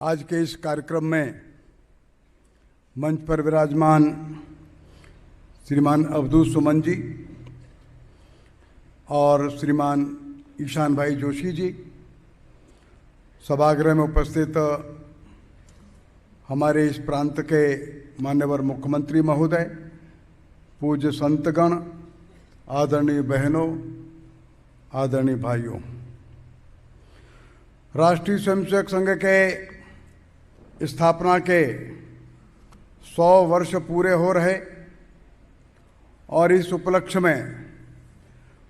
आज के इस कार्यक्रम में मंच पर विराजमान श्रीमान अवधूत सुमन जी और श्रीमान ईशान भाई जोशी जी, सभागृह में उपस्थित हमारे इस प्रांत के मान्यवर मुख्यमंत्री महोदय, पूज्य संतगण, आदरणीय बहनों, आदरणीय भाइयों, राष्ट्रीय स्वयंसेवक संघ के स्थापना के 100 वर्ष पूरे हो रहे और इस उपलक्ष्य में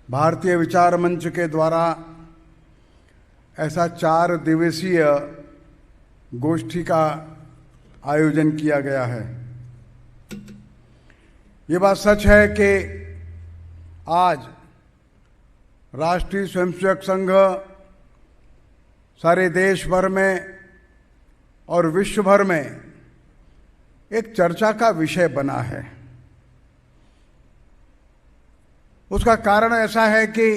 भारतीय विचार मंच के द्वारा ऐसा 4 दिवसीय गोष्ठी का आयोजन किया गया है। ये बात सच है कि आज राष्ट्रीय स्वयंसेवक संघ सारे देश भर में और विश्व भर में एक चर्चा का विषय बना है। उसका कारण ऐसा है कि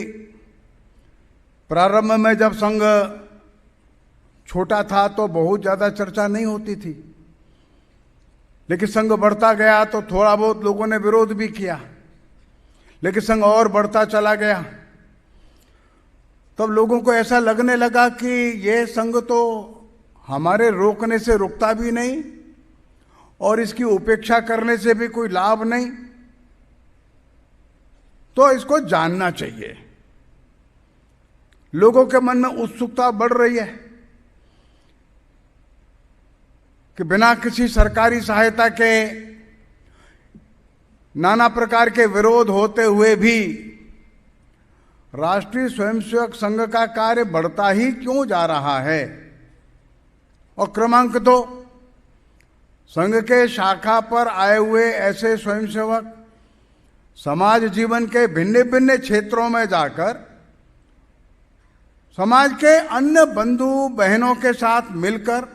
प्रारंभ में जब संघ छोटा था तो बहुत ज़्यादा चर्चा नहीं होती थी, लेकिन संघ बढ़ता गया तो थोड़ा बहुत लोगों ने विरोध भी किया, लेकिन संघ और बढ़ता चला गया। तब लोगों को ऐसा लगने लगा कि ये संघ तो हमारे रोकने से रुकता भी नहीं और इसकी उपेक्षा करने से भी कोई लाभ नहीं, तो इसको जानना चाहिए। लोगों के मन में उत्सुकता बढ़ रही है कि बिना किसी सरकारी सहायता के नाना प्रकार के विरोध होते हुए भी राष्ट्रीय स्वयंसेवक संघ का कार्य बढ़ता ही क्यों जा रहा है। और क्रमांक 2, संघ के शाखा पर आए हुए ऐसे स्वयंसेवक समाज जीवन के भिन्न भिन्न क्षेत्रों में जाकर समाज के अन्य बंधु बहनों के साथ मिलकर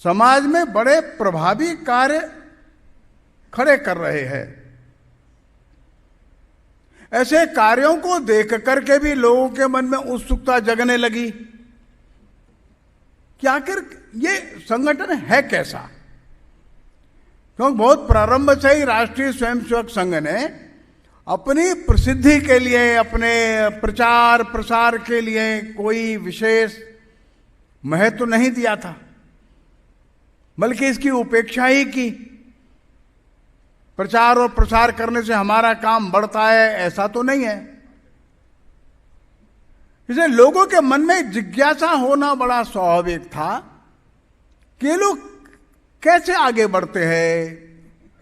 समाज में बड़े प्रभावी कार्य खड़े कर रहे हैं। ऐसे कार्यों को देख करके भी लोगों के मन में उत्सुकता जगने लगी कि आखिर ये संगठन है कैसा। क्योंकि बहुत प्रारंभ से ही राष्ट्रीय स्वयंसेवक संघ ने अपनी प्रसिद्धि के लिए, अपने प्रचार प्रसार के लिए कोई विशेष महत्व नहीं दिया था, बल्कि इसकी उपेक्षा ही की। प्रचार और प्रसार करने से हमारा काम बढ़ता है, ऐसा तो नहीं है। इसलिए लोगों के मन में जिज्ञासा होना बड़ा स्वाभाविक था कि ये लोग कैसे आगे बढ़ते हैं,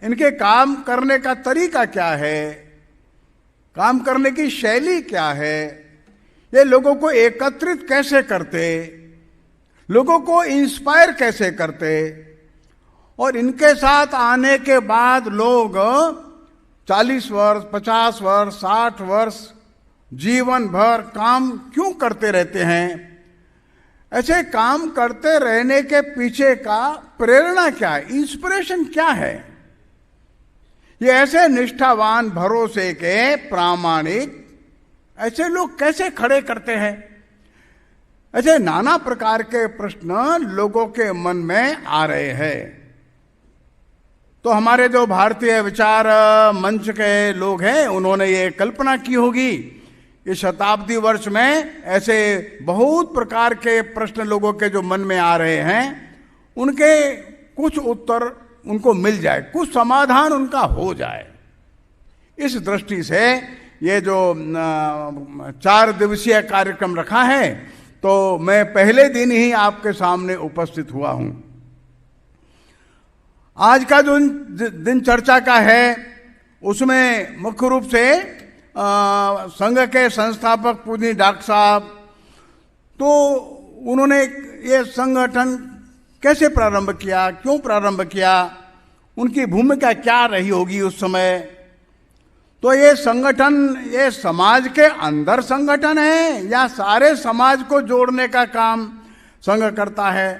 इनके काम करने का तरीका क्या है, काम करने की शैली क्या है, ये लोगों को एकत्रित कैसे करते, लोगों को इंस्पायर कैसे करते, और इनके साथ आने के बाद लोग 40 वर्ष, 50 वर्ष, 60 वर्ष जीवन भर काम क्यों करते रहते हैं। ऐसे काम करते रहने के पीछे का प्रेरणा क्या है, इंस्पिरेशन क्या है। ये ऐसे निष्ठावान, भरोसे के, प्रामाणिक ऐसे लोग कैसे खड़े करते हैं। ऐसे नाना प्रकार के प्रश्न लोगों के मन में आ रहे हैं। तो हमारे जो भारतीय विचार मंच के लोग हैं, उन्होंने ये कल्पना की होगी इस शताब्दी वर्ष में ऐसे बहुत प्रकार के प्रश्न लोगों के जो मन में आ रहे हैं, उनके कुछ उत्तर उनको मिल जाए, कुछ समाधान उनका हो जाए। इस दृष्टि से ये जो 4 दिवसीय कार्यक्रम रखा है, तो मैं पहले दिन ही आपके सामने उपस्थित हुआ हूं। आज का जो दिन चर्चा का है, उसमें मुख्य रूप से संघ के संस्थापक पूजनीय डॉक्टर साहब, तो उन्होंने ये संगठन कैसे प्रारंभ किया, क्यों प्रारंभ किया, उनकी भूमिका क्या रही होगी उस समय। तो ये संगठन, ये समाज के अंदर संगठन है या सारे समाज को जोड़ने का काम संघ करता है।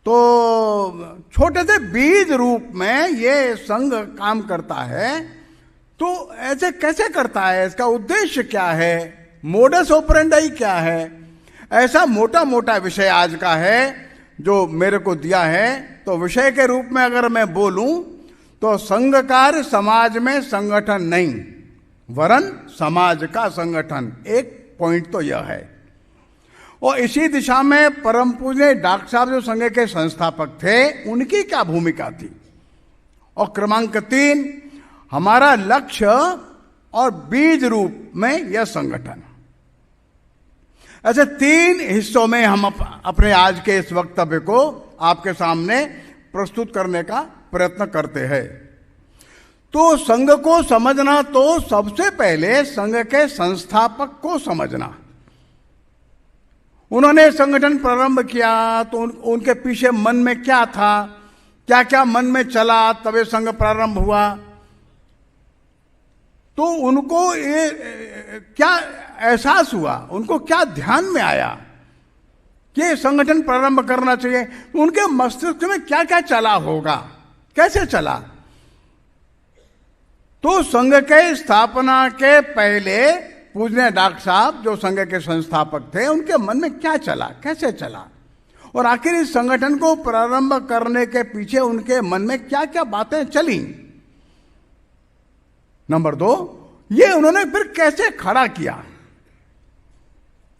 तो छोटे से बीज रूप में ये संघ काम करता है। तो ऐसे कैसे करता है, इसका उद्देश्य क्या है, मोडस ऑपरेंडी क्या है, ऐसा मोटा मोटा विषय आज का है। जो मेरे को दिया है, तो विषय के रूप में अगर मैं बोलूं तो संघ कार्य समाज में संगठन नहीं, वरन समाज का संगठन। एक पॉइंट तो यह है। और इसी दिशा में परम पूज्य डॉक्टर साहब जो संघ के संस्थापक थे, उनकी क्या भूमिका थी। और क्रमांक 3, हमारा लक्ष्य और बीज रूप में यह संगठन। ऐसे 3 हिस्सों में हम अपने आज के इस वक्तव्य को आपके सामने प्रस्तुत करने का प्रयत्न करते हैं। तो संघ को समझना तो सबसे पहले संघ के संस्थापक को समझना। उन्होंने संगठन प्रारंभ किया तो उनके पीछे मन में क्या था, क्या क्या मन में चला, तब ये संघ प्रारंभ हुआ। तो उनको ये क्या एहसास हुआ, उनको क्या ध्यान में आया कि संगठन प्रारंभ करना चाहिए। उनके मस्तिष्क में क्या क्या चला होगा, कैसे चला। तो संघ के स्थापना के पहले पूज्य डॉक्टर साहब जो संघ के संस्थापक थे, उनके मन में क्या चला, कैसे चला, और आखिर इस संगठन को प्रारंभ करने के पीछे उनके मन में क्या क्या बातें चली। नंबर 2, ये उन्होंने फिर कैसे खड़ा किया,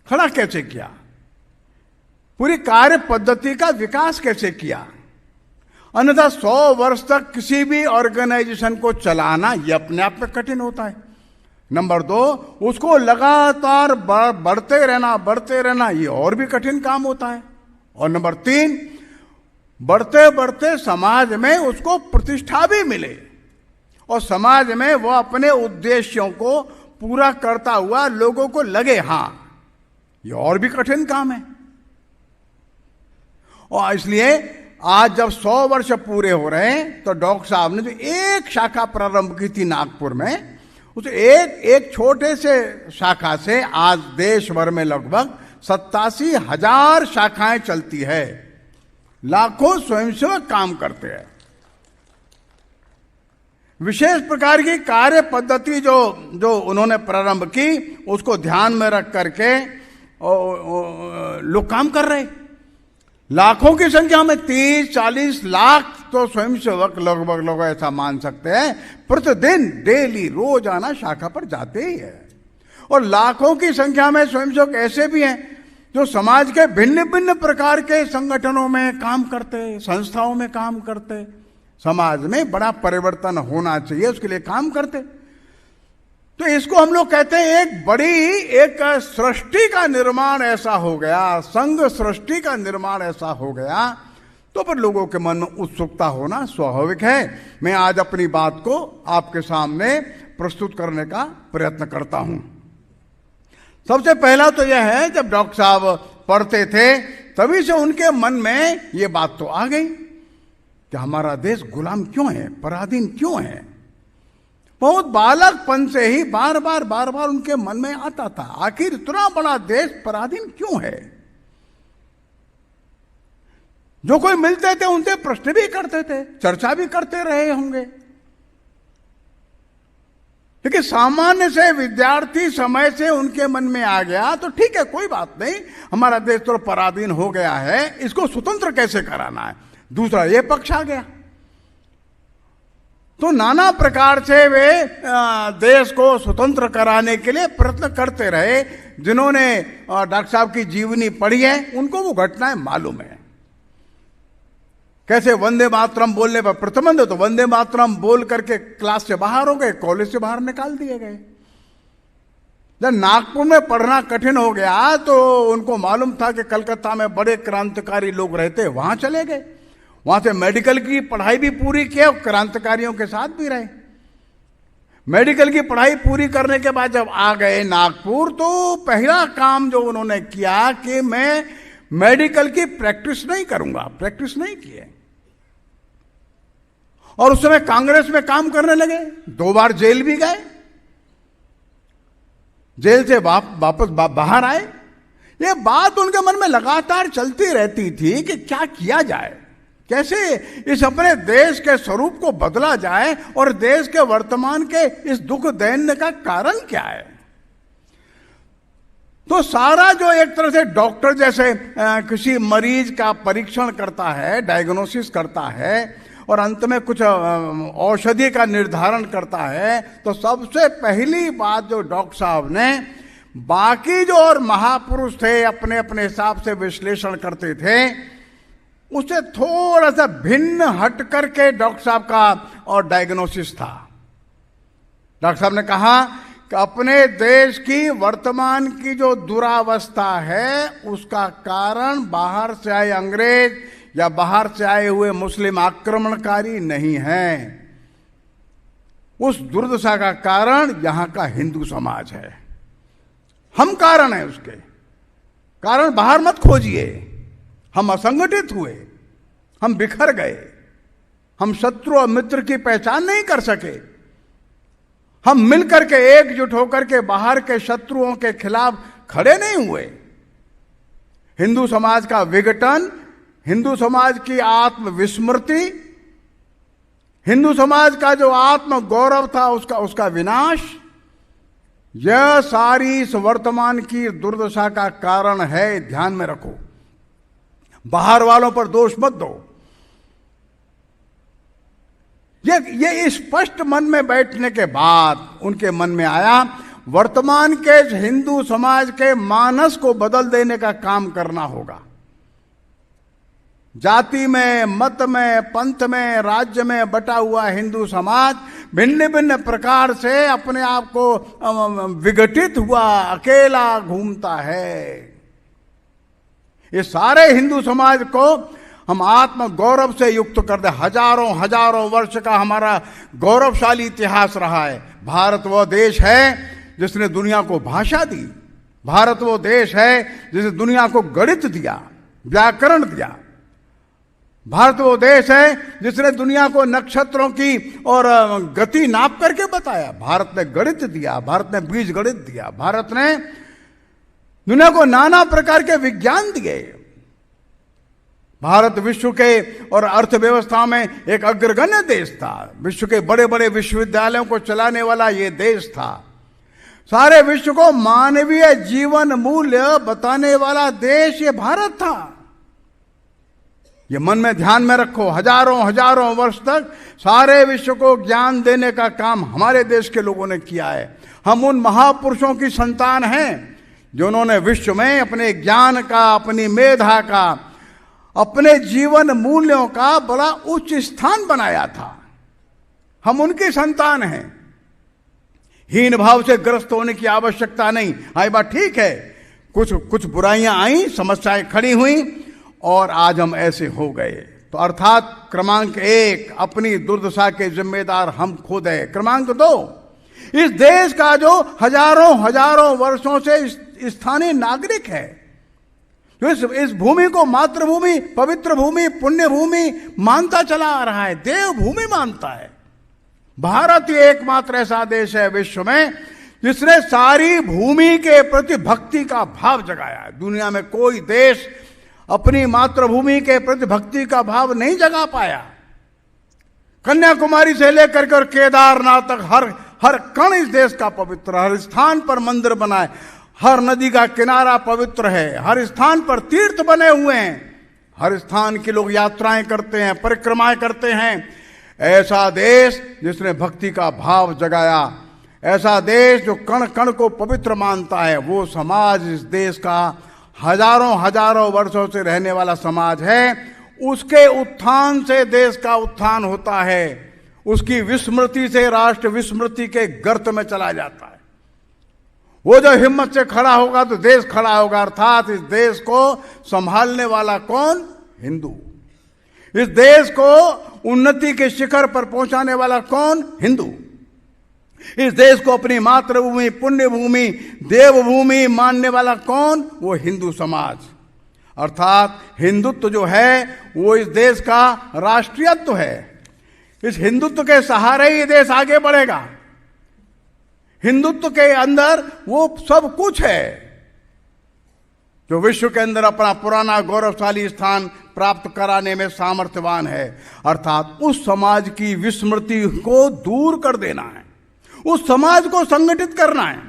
खड़ा कैसे किया, पूरी कार्य पद्धति का विकास कैसे किया। अन्यथा 100 वर्ष तक किसी भी ऑर्गेनाइजेशन को चलाना यह अपने आप में कठिन होता है। नंबर 2, उसको लगातार बढ़ते रहना ये और भी कठिन काम होता है। और नंबर 3, बढ़ते बढ़ते समाज में उसको प्रतिष्ठा भी मिले और समाज में वो अपने उद्देश्यों को पूरा करता हुआ लोगों को लगे, हाँ ये और भी कठिन काम है। और इसलिए आज जब 100 वर्ष पूरे हो रहे हैं तो डॉक्टर साहब ने जो एक शाखा प्रारंभ की थी नागपुर में, उस एक छोटे से शाखा से आज देश भर में लगभग 87,000 शाखाएं चलती है। लाखों स्वयंसेवक काम करते हैं। विशेष प्रकार की कार्य पद्धति जो उन्होंने प्रारंभ की, उसको ध्यान में रख करके लोग काम कर रहे। लाखों की संख्या में 30-40 लाख तो स्वयंसेवक लगभग लोग ऐसा मान सकते हैं प्रतिदिन डेली रोजाना शाखा पर जाते ही है। और लाखों की संख्या में स्वयंसेवक ऐसे भी हैं जो समाज के भिन्न भिन्न प्रकार के संगठनों में काम करते, संस्थाओं में काम करते, समाज में बड़ा परिवर्तन होना चाहिए उसके लिए काम करते। तो इसको हम लोग कहते हैं एक सृष्टि का निर्माण ऐसा हो गया, संघ सृष्टि का निर्माण ऐसा हो गया, तो फिर लोगों के मन में उत्सुकता होना स्वाभाविक है। मैं आज अपनी बात को आपके सामने प्रस्तुत करने का प्रयत्न करता हूं। सबसे पहला तो यह है, जब डॉक्टर साहब पढ़ते थे तभी से उनके मन में ये बात तो आ गई कि हमारा देश गुलाम क्यों है, पराधीन क्यों है। बहुत बालकपन से ही बार बार उनके मन में आता था, आखिर इतना बड़ा देश पराधीन क्यों है। जो कोई मिलते थे उनसे प्रश्न भी करते थे, चर्चा भी करते रहे होंगे। लेकिन सामान्य से विद्यार्थी समय से उनके मन में आ गया तो ठीक है, कोई बात नहीं, हमारा देश तो पराधीन हो गया है, इसको स्वतंत्र कैसे कराना है। दूसरा ये पक्ष आ गया। तो नाना प्रकार से वे देश को स्वतंत्र कराने के लिए प्रयत्न करते रहे। जिन्होंने डॉक्टर साहब की जीवनी पढ़ी है उनको वो घटनाएं मालूम है। कैसे वंदे मातरम बोलने पर प्रतिबंध, तो वंदे मातरम बोल करके क्लास से बाहर हो गए, कॉलेज से बाहर निकाल दिए गए। जब नागपुर में पढ़ना कठिन हो गया तो उनको मालूम था कि कलकत्ता में बड़े क्रांतिकारी लोग रहते, वहां चले गए। वहां से मेडिकल की पढ़ाई भी पूरी की और क्रांतिकारियों के साथ भी रहे। मेडिकल की पढ़ाई पूरी करने के बाद जब आ गए नागपुर, तो पहला काम जो उन्होंने किया कि मैं मेडिकल की प्रैक्टिस नहीं करूंगा, प्रैक्टिस नहीं किए। और उस समय कांग्रेस में काम करने लगे, 2 बार जेल भी गए, जेल से वापस बाहर आए। ये बात उनके मन में लगातार चलती रहती थी कि क्या किया जाए, कैसे इस अपने देश के स्वरूप को बदला जाए और देश के वर्तमान के इस दुख दैन्य का कारण क्या है। तो सारा जो एक तरह से डॉक्टर जैसे किसी मरीज का परीक्षण करता है, डायग्नोसिस करता है और अंत में कुछ औषधि का निर्धारण करता है, तो सबसे पहली बात जो डॉक्टर साहब ने, बाकी जो और महापुरुष थे अपने अपने हिसाब से विश्लेषण करते थे, उससे थोड़ा सा भिन्न हट करके डॉक्टर साहब का और डायग्नोसिस था। डॉक्टर साहब ने कहा कि अपने देश की वर्तमान की जो दुरावस्था है उसका कारण बाहर से आए अंग्रेज या बाहर से आए हुए मुस्लिम आक्रमणकारी नहीं है। उस दुर्दशा का कारण यहां का हिंदू समाज है। हम कारण है उसके। कारण बाहर मत खोजिए। हम असंगठित हुए, हम बिखर गए, हम शत्रु और मित्र की पहचान नहीं कर सके, हम मिलकर के एकजुट होकर के बाहर के शत्रुओं के खिलाफ खड़े नहीं हुए। हिंदू समाज का विघटन, हिंदू समाज की आत्मविस्मृति, हिंदू समाज का जो आत्म गौरव था उसका विनाश, यह सारी इस वर्तमान की दुर्दशा का कारण है। ध्यान में रखो, बाहर वालों पर दोष मत दो। ये स्पष्ट मन में बैठने के बाद उनके मन में आया, वर्तमान के हिंदू समाज के मानस को बदल देने का काम करना होगा। जाति में, मत में, पंथ में, राज्य में बटा हुआ हिंदू समाज भिन्न भिन्न प्रकार से अपने आप को विघटित हुआ, अकेला घूमता है। ये सारे हिंदू समाज को हम आत्म गौरव से युक्त कर दे। हजारों हजारों वर्ष का हमारा गौरवशाली इतिहास रहा है। भारत वो देश है जिसने दुनिया को भाषा दी। भारत वो देश है जिसने दुनिया को गणित दिया, व्याकरण दिया। भारत वो देश है जिसने दुनिया को नक्षत्रों की और गति नाप करके बताया। भारत ने गणित दिया, भारत ने बीज गणित दिया, भारत ने दुनिया को नाना प्रकार के विज्ञान दिए। भारत विश्व के और अर्थव्यवस्था में एक अग्रगण्य देश था। विश्व के बड़े बड़े विश्वविद्यालयों को चलाने वाला यह देश था। सारे विश्व को मानवीय जीवन मूल्य बताने वाला देश ये भारत था। ये मन में ध्यान में रखो। हजारों हजारों वर्ष तक सारे विश्व को ज्ञान देने का काम हमारे देश के लोगों ने किया है। हम उन महापुरुषों की संतान हैं जिन्होंने विश्व में अपने ज्ञान का, अपनी मेधा का, अपने जीवन मूल्यों का बड़ा उच्च स्थान बनाया था। हम उनकी संतान हैं। हीन भाव से ग्रस्त होने की आवश्यकता नहीं। आई बात ठीक है, कुछ बुराइयां आई, समस्याएं खड़ी हुई और आज हम ऐसे हो गए। तो अर्थात क्रमांक 1, अपनी दुर्दशा के जिम्मेदार हम खुद है। क्रमांक 2, इस देश का जो हजारों हजारों वर्षों से स्थानीय नागरिक है, जो इस भूमि को मातृभूमि, पवित्र भूमि, पुण्य भूमि मानता चला आ रहा है, देवभूमि मानता है। भारत ही एकमात्र ऐसा देश है विश्व में जिसने सारी भूमि के प्रति भक्ति का भाव जगाया है। दुनिया में कोई देश अपनी मातृभूमि के प्रति भक्ति का भाव नहीं जगा पाया। कन्याकुमारी से लेकर के केदारनाथ तक हर कण इस देश का पवित्र, हर स्थान पर मंदिर बनाए, हर नदी का किनारा पवित्र है, हर स्थान पर तीर्थ बने हुए हैं, हर स्थान के लोग यात्राएं करते हैं, परिक्रमाएं करते हैं। ऐसा देश जिसने भक्ति का भाव जगाया, ऐसा देश जो कण कण को पवित्र मानता है, वो समाज इस देश का हजारों हजारों वर्षों से रहने वाला समाज है। उसके उत्थान से देश का उत्थान होता है। उसकी विस्मृति से राष्ट्र विस्मृति के गर्त में चला जाता है। वो जो हिम्मत से खड़ा होगा तो देश खड़ा होगा। अर्थात इस देश को संभालने वाला कौन? हिंदू। इस देश को उन्नति के शिखर पर पहुंचाने वाला कौन? हिंदू। इस देश को अपनी मातृभूमि, पुण्य भूमि, देवभूमि मानने वाला कौन? वो हिंदू समाज। अर्थात हिंदुत्व जो है वो इस देश का राष्ट्रीयत्व है। इस हिंदुत्व के सहारे ही देश आगे बढ़ेगा। हिंदुत्व के अंदर वो सब कुछ है जो विश्व के अंदर अपना पुराना गौरवशाली स्थान प्राप्त कराने में सामर्थ्यवान है। अर्थात उस समाज की विस्मृति को दूर कर देना है, उस समाज को संगठित करना है,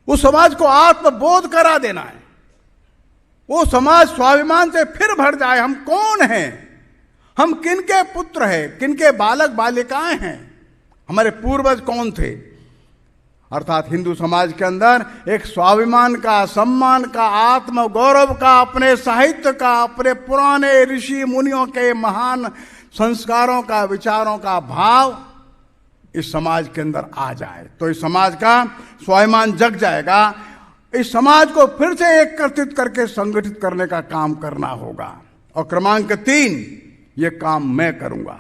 उस समाज को आत्मबोध करा देना है। वो समाज स्वाभिमान से फिर भर जाए। हम कौन हैं, हम किनके पुत्र हैं, किनके बालक बालिकाएं हैं, हमारे पूर्वज कौन थे। अर्थात हिंदू समाज के अंदर एक स्वाभिमान का, सम्मान का, आत्मगौरव का, अपने साहित्य का, अपने पुराने ऋषि मुनियों के महान संस्कारों का, विचारों का भाव इस समाज के अंदर आ जाए तो इस समाज का स्वाभिमान जग जाएगा। इस समाज को फिर से एकत्रित करके संगठित करने का काम करना होगा। और क्रमांक 3, ये काम मैं करूंगा।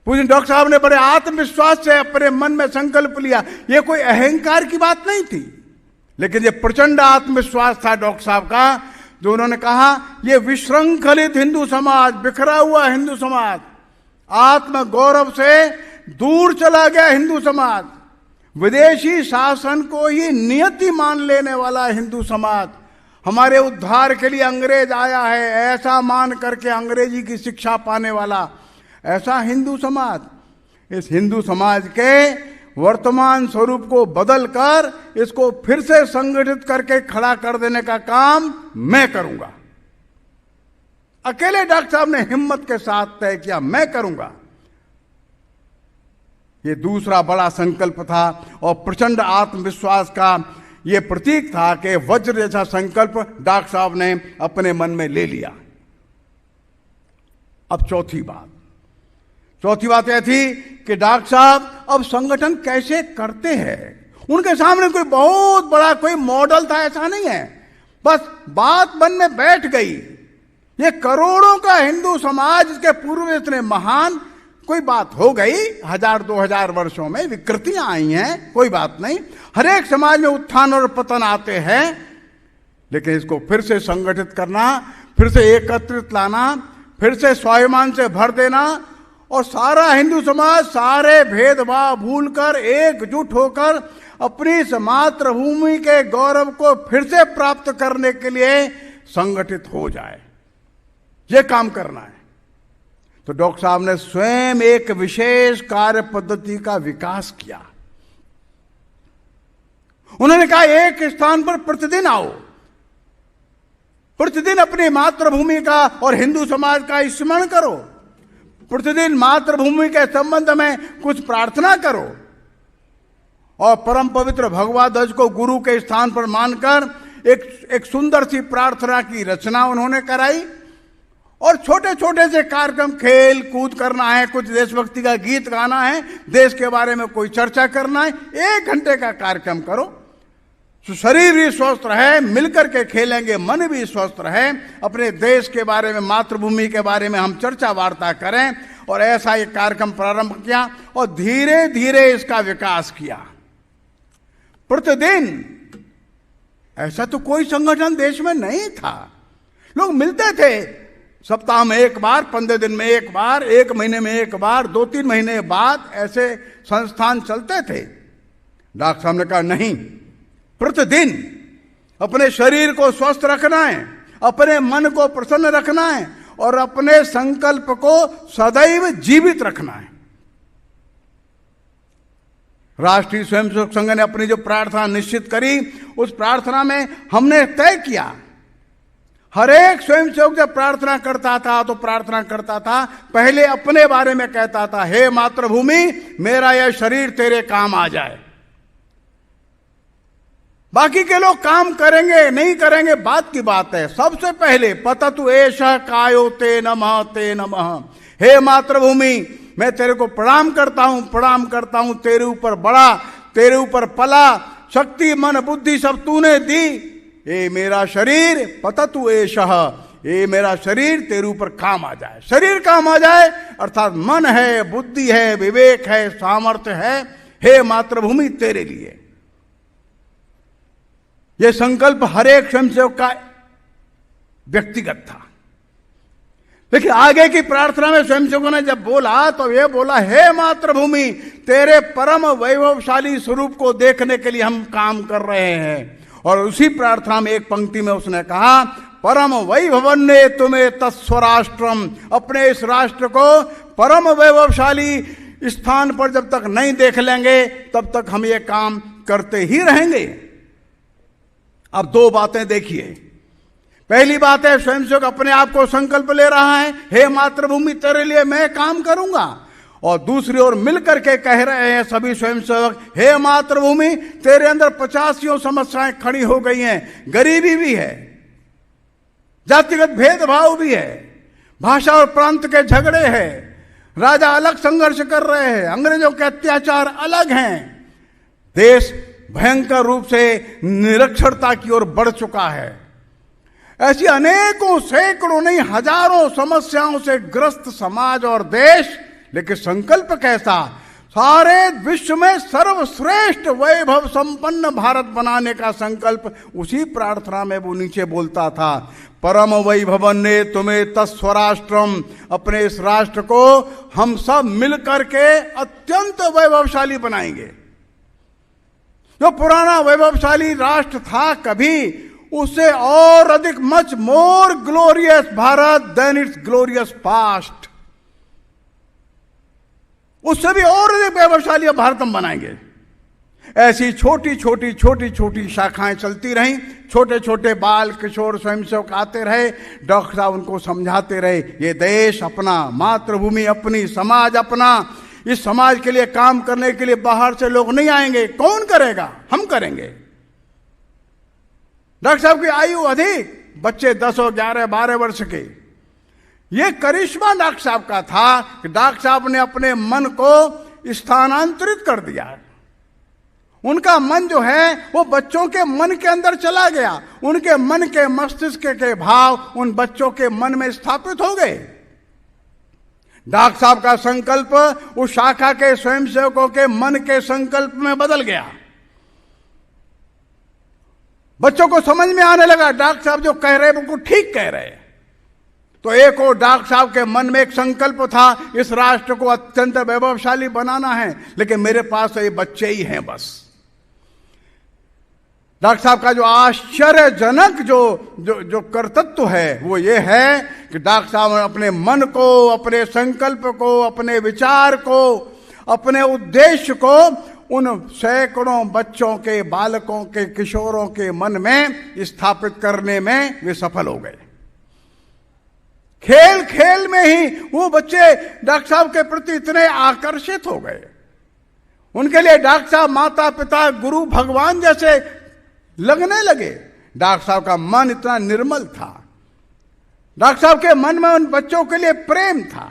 पूज्य डॉक्टर साहब ने बड़े आत्मविश्वास से अपने मन में संकल्प लिया। यह कोई अहंकार की बात नहीं थी, लेकिन यह प्रचंड आत्मविश्वास था डॉक्टर साहब का, जो उन्होंने कहा यह विशृंखलित हिंदू समाज, बिखरा हुआ हिंदू समाज, आत्मगौरव से दूर चला गया हिंदू समाज, विदेशी शासन को ही नियति मान लेने वाला हिंदू समाज, हमारे उद्धार के लिए अंग्रेज आया है ऐसा मान करके अंग्रेजी की शिक्षा पाने वाला ऐसा हिंदू समाज, इस हिंदू समाज के वर्तमान स्वरूप को बदलकर इसको फिर से संगठित करके खड़ा कर देने का काम मैं करूंगा। अकेले डॉक्टर साहब ने हिम्मत के साथ तय किया, मैं करूंगा। ये दूसरा बड़ा संकल्प था और प्रचंड आत्मविश्वास का ये प्रतीक था कि वज्र जैसा संकल्प डॉक्टर साहब ने अपने मन में ले लिया। अब चौथी बात यह थी कि डॉक्टर साहब अब संगठन कैसे करते हैं। उनके सामने कोई बहुत बड़ा कोई मॉडल था ऐसा नहीं है, बस बात मन में बैठ गई। ये करोड़ों का हिंदू समाज, इसके पूर्व इतने महान, कोई बात हो गई, 1000-2000 वर्षों में विकृतियां आई हैं, कोई बात नहीं। हर एक समाज में उत्थान और पतन आते हैं, लेकिन इसको फिर से संगठित करना, फिर से एकत्रित लाना, फिर से स्वाभिमान से भर देना और सारा हिंदू समाज सारे भेदभाव भूलकर एकजुट होकर अपनी इस मातृभूमि के गौरव को फिर से प्राप्त करने के लिए संगठित हो जाए, यह काम करना है। तो डॉक्टर साहब ने स्वयं एक विशेष कार्य पद्धति का विकास किया। उन्होंने कहा एक स्थान पर प्रतिदिन आओ, प्रतिदिन अपनी मातृभूमि का और हिंदू समाज का स्मरण करो, प्रतिदिन मातृभूमि के संबंध में कुछ प्रार्थना करो और परम पवित्र भगवा ध्वज को गुरु के स्थान पर मानकर एक सुंदर सी प्रार्थना की रचना उन्होंने कराई। और छोटे छोटे से कार्यक्रम, खेल कूद करना है, कुछ देशभक्ति का गीत गाना है, देश के बारे में कोई चर्चा करना है, 1 घंटे का कार्यक्रम करो, तो शरीर भी स्वस्थ रहे, मिलकर के खेलेंगे, मन भी स्वस्थ रहे, अपने देश के बारे में, मातृभूमि के बारे में हम चर्चा वार्ता करें। और ऐसा एक कार्यक्रम प्रारंभ किया और धीरे धीरे इसका विकास किया। प्रतिदिन, ऐसा तो कोई संगठन देश में नहीं था। लोग मिलते थे सप्ताह में 1 बार, 15 दिन में 1 बार, 1 महीने में 1 बार, 2-3 महीने बाद ऐसे संस्थान चलते थे। डॉक्टर साहब ने कहा नहीं, प्रतिदिन अपने शरीर को स्वस्थ रखना है, अपने मन को प्रसन्न रखना है और अपने संकल्प को सदैव जीवित रखना है। राष्ट्रीय स्वयंसेवक संघ ने अपनी जो प्रार्थना निश्चित करी, उस प्रार्थना में हमने तय किया, हर एक स्वयंसेवक जब प्रार्थना करता था तो प्रार्थना करता था, पहले अपने बारे में कहता था, हे मातृभूमि, मेरा यह शरीर तेरे काम आ जाए। बाकी के लोग काम करेंगे नहीं करेंगे बात की बात है, सबसे पहले पततु एषः कायो ते नमः ते नमः। हे मातृभूमि, मैं तेरे को प्रणाम करता हूं, तेरे ऊपर बड़ा, तेरे ऊपर पला, शक्ति मन बुद्धि सब तूने दी। ये मेरा शरीर पततु एषः, ये मेरा शरीर तेरे ऊपर काम आ जाए। शरीर काम आ जाए अर्थात मन है, बुद्धि है, विवेक है, सामर्थ्य है, हे मातृभूमि तेरे लिए। यह संकल्प हर एक स्वयंसेवक का व्यक्तिगत था। लेकिन आगे की प्रार्थना में स्वयंसेवकों ने जब बोला तो यह बोला, हे मातृभूमि, तेरे परम वैभवशाली स्वरूप को देखने के लिए हम काम कर रहे हैं। और उसी प्रार्थना में एक पंक्ति में उसने कहा, परम वैभवन्ने तुम्हें तत्स्वराष्ट्रम, अपने इस राष्ट्र को परम वैभवशाली स्थान पर जब तक नहीं देख लेंगे तब तक हम ये काम करते ही रहेंगे। अब दो बातें देखिए। पहली बात है, स्वयंसेवक अपने आप को संकल्प ले रहा है, हे मातृभूमि तेरे लिए मैं काम करूंगा। और दूसरी ओर मिलकर के कह रहे हैं सभी स्वयंसेवक, हे मातृभूमि तेरे अंदर 85 समस्याएं खड़ी हो गई हैं। गरीबी भी है, जातिगत भेदभाव भी है, भाषा और प्रांत के झगड़े हैं, राजा अलग संघर्ष कर रहे हैं, अंग्रेजों के अत्याचार अलग हैं, देश भयंकर रूप से निरक्षरता की ओर बढ़ चुका है। ऐसी अनेकों सैकड़ों नहीं हजारों समस्याओं से ग्रस्त समाज और देश, लेकिन संकल्प कैसा? सारे विश्व में सर्वश्रेष्ठ वैभव संपन्न भारत बनाने का संकल्प। उसी प्रार्थना में वो नीचे बोलता था, परम वैभवन्ने तुम्हें तत्स्वराष्ट्रम, अपने इस राष्ट्र को हम सब मिलकर के अत्यंत वैभवशाली बनाएंगे। जो पुराना वैभवशाली राष्ट्र था कभी, उससे और अधिक much more glorious Bharat than its glorious past, उससे भी और अधिक वैभवशाली भारत हम बनाएंगे। ऐसी छोटी छोटी शाखाएं चलती रहीं, छोटे छोटे बाल किशोर स्वयंसेवक आते रहे, डॉक्टर साहब उनको समझाते रहे, ये देश अपना, मातृभूमि अपनी, समाज अपना। इस समाज के लिए काम करने के लिए बाहर से लोग नहीं आएंगे। कौन करेगा? हम करेंगे। डॉक्टर साहब की आयु अधिक, बच्चे 10 और 11 12 वर्ष के। यह करिश्मा डॉक्टर साहब का था कि डॉक्टर साहब ने अपने मन को स्थानांतरित कर दिया। उनका मन जो है वो बच्चों के मन के अंदर चला गया, उनके मन के मस्तिष्क के भाव उन बच्चों के मन में स्थापित हो गए। डॉक्टर साहब का संकल्प उस शाखा के स्वयंसेवकों के मन के संकल्प में बदल गया। बच्चों को समझ में आने लगा डॉक्टर साहब जो कह रहे हैं वो ठीक कह रहे हैं। तो एक और डॉक्टर साहब के मन में एक संकल्प था, इस राष्ट्र को अत्यंत वैभवशाली बनाना है, लेकिन मेरे पास ये बच्चे ही हैं बस। डॉक्टर साहब का जो आश्चर्यजनक जो कर्तव्य है वो ये है कि डॉक्टर साहब ने अपने मन को, अपने संकल्प को, अपने विचार को, अपने उद्देश्य को उन सैकड़ों बच्चों के, बालकों के, किशोरों के मन में स्थापित करने में वे सफल हो गए। खेल खेल में ही वो बच्चे डॉक्टर साहब के प्रति इतने आकर्षित हो गए। उनके लिए डॉक्टर साहब माता पिता गुरु भगवान जैसे लगने लगे। डॉक्टर साहब का मन इतना निर्मल था, डॉक्टर साहब के मन में उन बच्चों के लिए प्रेम था।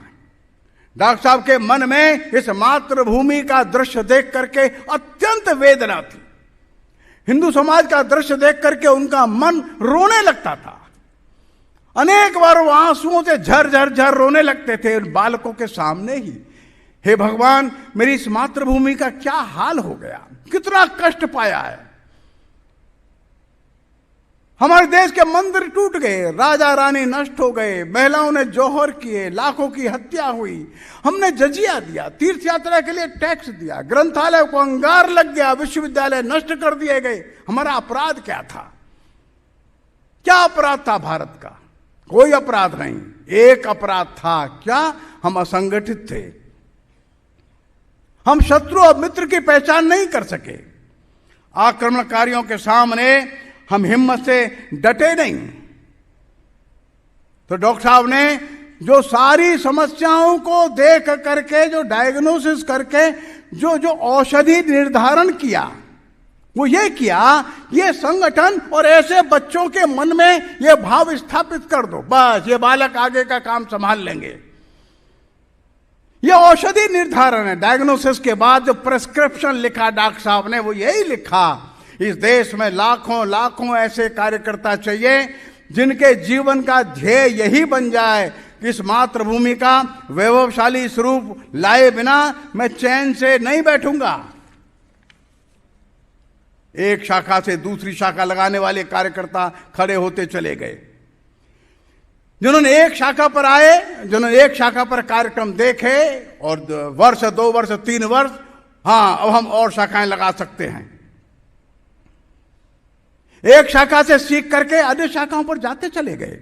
डॉक्टर साहब के मन में इस मातृभूमि का दृश्य देख करके अत्यंत वेदना थी। हिंदू समाज का दृश्य देख करके उनका मन रोने लगता था। अनेक बार वो आंसुओं से झर रोने लगते थे उन बालकों के सामने ही। हे भगवान, मेरी इस मातृभूमि का क्या हाल हो गया, कितना कष्ट पाया है। हमारे देश के मंदिर टूट गए, राजा रानी नष्ट हो गए, महिलाओं ने जौहर किए, लाखों की हत्या हुई, हमने जजिया दिया, तीर्थ यात्रा के लिए टैक्स दिया, ग्रंथालय को अंगार लग गया, विश्वविद्यालय नष्ट कर दिए गए। हमारा अपराध क्या था? क्या अपराध था भारत का? कोई अपराध नहीं। एक अपराध था, क्या? हम असंगठित थे। हम शत्रु और मित्र की पहचान नहीं कर सके। आक्रमणकारियों के सामने हम हिम्मत से डटे नहीं। तो डॉक्टर साहब ने जो सारी समस्याओं को देख करके, जो डायग्नोसिस करके जो औषधि निर्धारण किया, वो ये किया, ये संगठन और ऐसे बच्चों के मन में ये भाव स्थापित कर दो, बस ये बालक आगे का काम संभाल लेंगे। ये औषधि निर्धारण है। डायग्नोसिस के बाद जो प्रेस्क्रिप्शन लिखा डॉक्टर साहब ने, वो यही लिखा, इस देश में लाखों ऐसे कार्यकर्ता चाहिए जिनके जीवन का ध्येय यही बन जाए कि इस मातृभूमि का वैभवशाली स्वरूप लाए बिना मैं चैन से नहीं बैठूंगा। एक शाखा से दूसरी शाखा लगाने वाले कार्यकर्ता खड़े होते चले गए। जिन्होंने एक शाखा पर आए, जिन्होंने एक शाखा पर कार्यक्रम देखे और वर्ष 2 वर्ष 3 वर्ष, हाँ अब हम और शाखाएं लगा सकते हैं। एक शाखा से सीख करके अन्य शाखाओं पर जाते चले गए।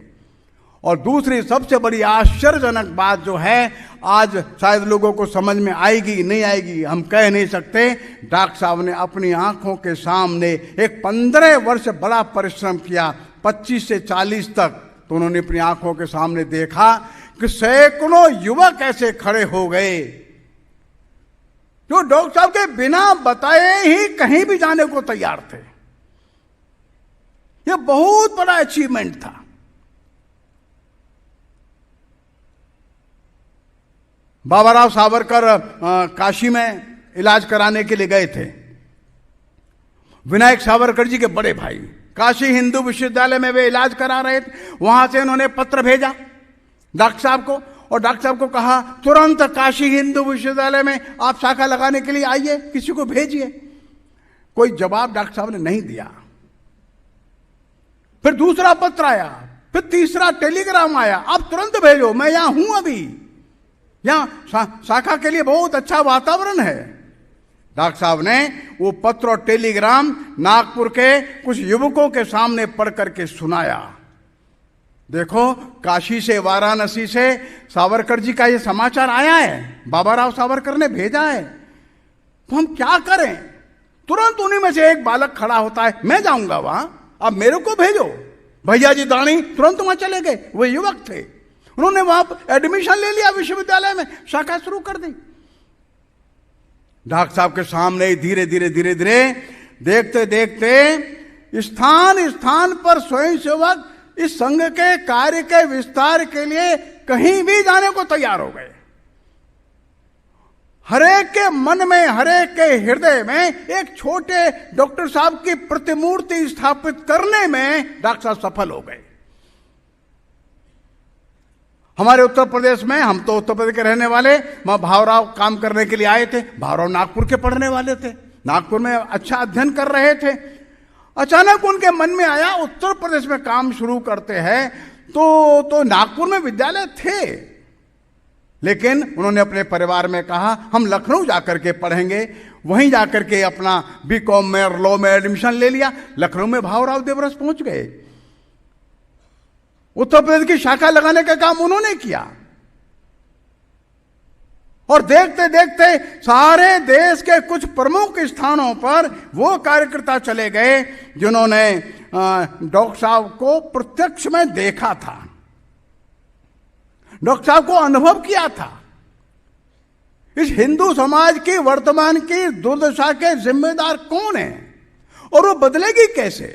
और दूसरी सबसे बड़ी आश्चर्यजनक बात जो है, आज शायद लोगों को समझ में आएगी नहीं आएगी हम कह नहीं सकते। डॉक्टर साहब ने अपनी आंखों के सामने एक 15 वर्ष बड़ा परिश्रम किया, 25 से 40 तक, तो उन्होंने अपनी आंखों के सामने देखा कि सैकड़ों युवक ऐसे खड़े हो गए जो डॉक्टर साहब के बिना बताए ही कहीं भी जाने को तैयार थे। यह बहुत बड़ा अचीवमेंट था। बाबा राव सावरकर काशी में इलाज कराने के लिए गए थे। विनायक सावरकर जी के बड़े भाई काशी हिंदू विश्वविद्यालय में वे इलाज करा रहे थे। वहां से उन्होंने पत्र भेजा डॉक्टर साहब को, और डॉक्टर साहब को कहा तुरंत काशी हिंदू विश्वविद्यालय में आप शाखा लगाने के लिए आइए, किसी को भेजिए। कोई जवाब डॉक्टर साहब ने नहीं दिया। फिर दूसरा पत्र आया, फिर तीसरा टेलीग्राम आया, आप तुरंत भेजो, मैं यहां हूं, अभी यहां शाखा के लिए बहुत अच्छा वातावरण है। डॉक्टर साहब ने वो पत्र और टेलीग्राम नागपुर के कुछ युवकों के सामने पढ़ करके सुनाया। देखो, काशी से, वाराणसी से सावरकर जी का ये समाचार आया है, बाबा राव सावरकर ने भेजा है, तो हम क्या करें। तुरंत उन्हीं में से एक बालक खड़ा होता है, मैं जाऊंगा वहां, अब मेरे को भेजो। भैया जी दानी तुरंत वहां चले गए, वो युवक थे, उन्होंने वहां एडमिशन ले लिया, विश्वविद्यालय में शाखा शुरू कर दी। डॉक्टर साहब के सामने धीरे धीरे धीरे धीरे देखते देखते स्थान स्थान पर स्वयंसेवक इस संघ के कार्य के विस्तार के लिए कहीं भी जाने को तैयार हो गए। हरेक के मन में, हरेक के हृदय में एक छोटे डॉक्टर साहब की प्रतिमूर्ति स्थापित करने में डॉक्टर साहब सफल हो गए। हमारे उत्तर प्रदेश में, हम तो उत्तर प्रदेश के रहने वाले, वहां भावराव काम करने के लिए आए थे। भावराव नागपुर के पढ़ने वाले थे, नागपुर में अच्छा अध्ययन कर रहे थे। अचानक उनके मन में आया उत्तर प्रदेश में काम शुरू करते हैं, तो नागपुर में विद्यालय थे, लेकिन उन्होंने अपने परिवार में कहा हम लखनऊ जाकर के पढ़ेंगे। वहीं जाकर के अपना बीकॉम में और लॉ में एडमिशन ले लिया। लखनऊ में भावराव देवरस पहुंच गए। उत्तर प्रदेश की शाखा लगाने का काम उन्होंने किया, और देखते देखते सारे देश के कुछ प्रमुख स्थानों पर वो कार्यकर्ता चले गए जिन्होंने डॉक्टर साहब को प्रत्यक्ष में देखा था, डॉक्टर साहब को अनुभव किया था। इस हिंदू समाज की वर्तमान की दुर्दशा के जिम्मेदार कौन है और वो बदलेगी कैसे।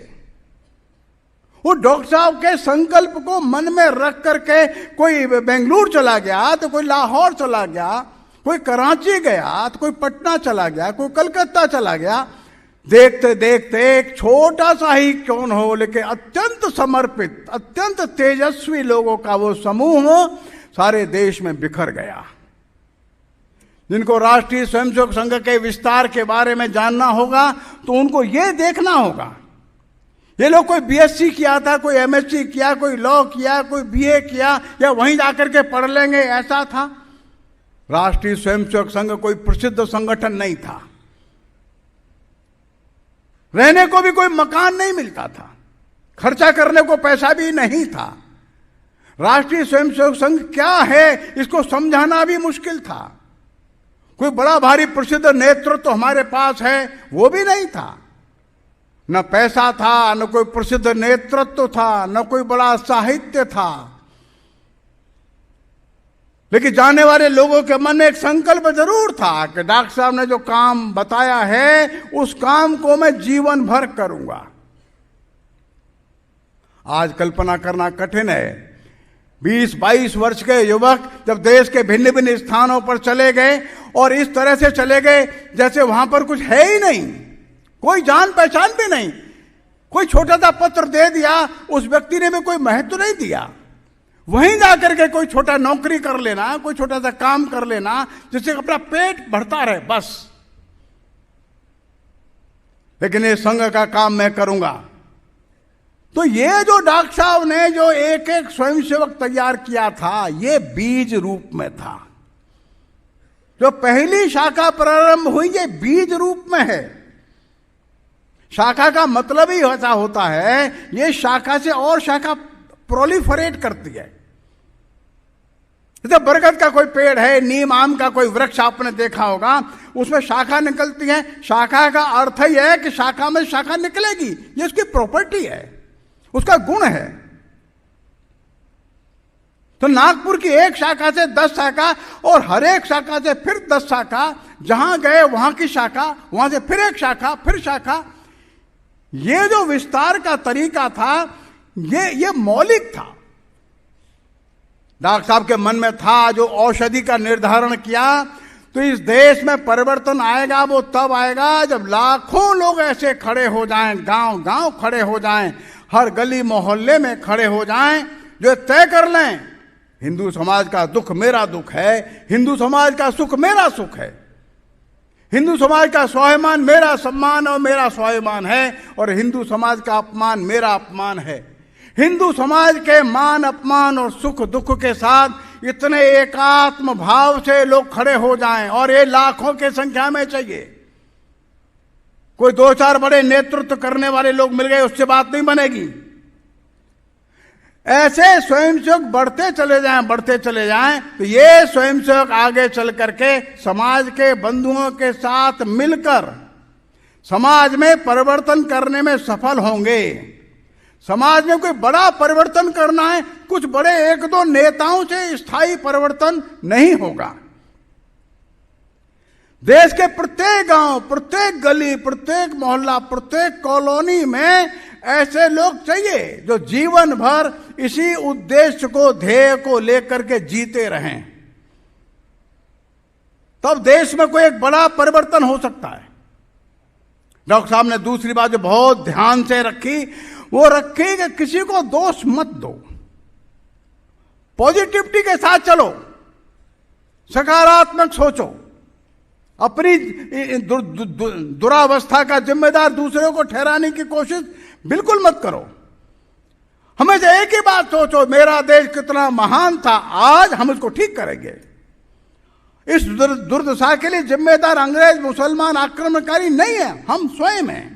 वो डॉक्टर साहब के संकल्प को मन में रख करके कोई बेंगलुरु चला गया, तो कोई लाहौर चला गया, कोई कराची गया, तो कोई पटना चला गया, कोई कलकत्ता चला गया। देखते देखते एक छोटा सा ही क्यों हो, लेकिन अत्यंत समर्पित, अत्यंत तेजस्वी लोगों का वो समूह सारे देश में बिखर गया। जिनको राष्ट्रीय स्वयंसेवक संघ के विस्तार के बारे में जानना होगा तो उनको ये देखना होगा, ये लोग कोई बीएससी किया था, कोई एमएससी किया, कोई लॉ किया, कोई बीए किया, या वहीं जाकर के पढ़ लेंगे, ऐसा था। राष्ट्रीय स्वयंसेवक संघ कोई प्रसिद्ध संगठन नहीं था, रहने को भी कोई मकान नहीं मिलता था, खर्चा करने को पैसा भी नहीं था। राष्ट्रीय स्वयंसेवक संघ क्या है इसको समझाना भी मुश्किल था। कोई बड़ा भारी प्रसिद्ध नेतृत्व तो हमारे पास है, वो भी नहीं था। न पैसा था, न कोई प्रसिद्ध नेतृत्व था, न कोई बड़ा साहित्य था, लेकिन जाने वाले लोगों के मन में एक संकल्प जरूर था कि डॉक्टर साहब ने जो काम बताया है उस काम को मैं जीवन भर करूंगा। आज कल्पना करना कठिन है, 20-22 वर्ष के युवक जब देश के भिन्न भिन्न स्थानों पर चले गए और इस तरह से चले गए जैसे वहां पर कुछ है ही नहीं, कोई जान पहचान भी नहीं। कोई छोटा सा पत्र दे दिया, उस व्यक्ति ने भी कोई महत्व नहीं दिया। वहीं जाकर के कोई छोटा नौकरी कर लेना, कोई छोटा सा काम कर लेना जिससे अपना पेट भरता रहे, बस। लेकिन ये संघ का काम मैं करूंगा। तो ये जो डॉक्टर साहब ने जो एक एक स्वयंसेवक तैयार किया था, ये बीज रूप में था। जो पहली शाखा प्रारंभ हुई ये बीज रूप में है। शाखा का मतलब ही ऐसा होता है, ये शाखा से और शाखा प्रोलिफरेट करती है। जैसे बरगद का कोई पेड़ है, नीम आम का कोई वृक्ष आपने देखा होगा, उसमें शाखा निकलती है। शाखा का अर्थ ही है कि शाखा में शाखा निकलेगी, ये उसकी प्रॉपर्टी है, उसका गुण है। तो नागपुर की एक शाखा से 10 शाखा और हर एक शाखा से फिर 10 शाखा, जहां गए वहां की शाखा, वहां से फिर एक शाखा, फिर शाखा। ये जो विस्तार का तरीका था ये मौलिक था। डॉक्टर साहब के मन में था, जो औषधि का निर्धारण किया, तो इस देश में परिवर्तन आएगा वो तब आएगा जब लाखों लोग ऐसे खड़े हो जाएं, गांव गांव खड़े हो जाएं, हर गली मोहल्ले में खड़े हो जाएं, जो तय कर लें हिंदू समाज का दुख मेरा दुख है, हिंदू समाज का सुख मेरा सुख है, हिंदू समाज का स्वाभिमान मेरा सम्मान और मेरा स्वाभिमान है, और हिंदू समाज का अपमान मेरा अपमान है। हिंदू समाज के मान अपमान और सुख दुख के साथ इतने एकात्म भाव से लोग खड़े हो जाएं, और ये लाखों की संख्या में चाहिए। कोई 2-4 बड़े नेतृत्व करने वाले लोग मिल गए उससे बात नहीं बनेगी। ऐसे स्वयंसेवक बढ़ते चले जाएं तो ये स्वयंसेवक आगे चल करके समाज के बंधुओं के साथ मिलकर समाज में परिवर्तन करने में सफल होंगे। समाज में कोई बड़ा परिवर्तन करना है, कुछ बड़े 1-2 नेताओं से स्थायी परिवर्तन नहीं होगा। देश के प्रत्येक गांव, प्रत्येक गली, प्रत्येक मोहल्ला, प्रत्येक कॉलोनी में ऐसे लोग चाहिए जो जीवन भर इसी उद्देश्य को, ध्येय को लेकर के जीते रहें। तब देश में कोई एक बड़ा परिवर्तन हो सकता है। डॉक्टर साहब ने दूसरी बात जो बहुत ध्यान से रखी, वो रखी कि किसी को दोष मत दो, पॉजिटिविटी के साथ चलो, सकारात्मक सोचो, अपनी दुरावस्था का जिम्मेदार दूसरों को ठहराने की कोशिश बिल्कुल मत करो। हमेशा एक ही बात सोचो, मेरा देश कितना महान था, आज हम इसको ठीक करेंगे। इस दुर्दशा के लिए जिम्मेदार अंग्रेज, मुसलमान, आक्रमणकारी नहीं है, हम स्वयं हैं।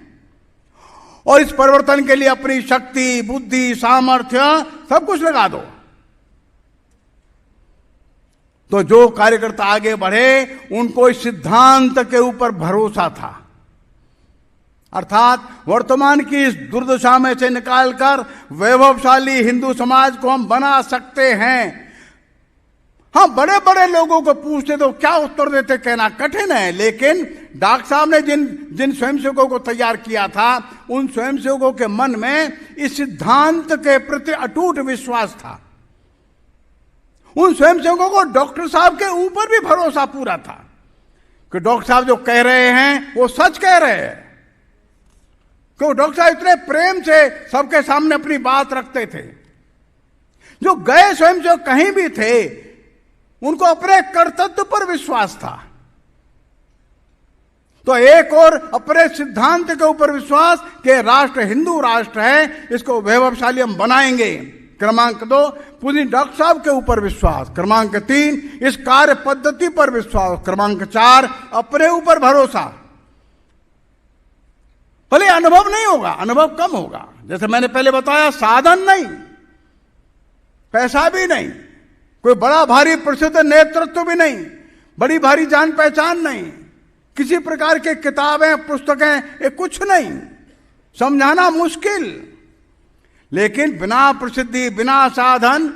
और इस परिवर्तन के लिए अपनी शक्ति, बुद्धि, सामर्थ्य सब कुछ लगा दो। तो जो कार्यकर्ता आगे बढ़े उनको इस सिद्धांत के ऊपर भरोसा था, अर्थात वर्तमान की इस दुर्दशा में से निकालकर वैभवशाली हिंदू समाज को हम बना सकते हैं। हाँ, बड़े बड़े लोगों को पूछते तो क्या उत्तर देते, कहना कठिन है। लेकिन डॉक्टर साहब ने जिन स्वयंसेवकों को तैयार किया था, उन स्वयंसेवकों के मन में इस सिद्धांत के प्रति अटूट विश्वास था। उन स्वयंसेवकों को डॉक्टर साहब के ऊपर भी भरोसा पूरा था कि डॉक्टर साहब जो कह रहे हैं वो सच कह रहे हैं। क्यों? डॉक्टर साहब इतने प्रेम से सबके सामने अपनी बात रखते थे। जो गए स्वयंसेवक कहीं भी थे, उनको अपने कर्तव्य पर विश्वास था। तो एक और अपने सिद्धांत के ऊपर विश्वास कि राष्ट्र हिंदू राष्ट्र है, इसको वैभवशाली हम बनाएंगे। क्रमांक 2, पूरी डॉक्टर साहब के ऊपर विश्वास। क्रमांक 3, इस कार्य पद्धति पर विश्वास। क्रमांक 4, अपने ऊपर भरोसा। भले अनुभव नहीं होगा, अनुभव कम होगा, जैसे मैंने पहले बताया, साधन नहीं, पैसा भी नहीं, कोई बड़ा भारी प्रसिद्ध नेतृत्व भी नहीं, बड़ी भारी जान पहचान नहीं, किसी प्रकार के किताबें पुस्तकें, ये कुछ नहीं, समझाना मुश्किल। लेकिन बिना प्रसिद्धि, बिना साधन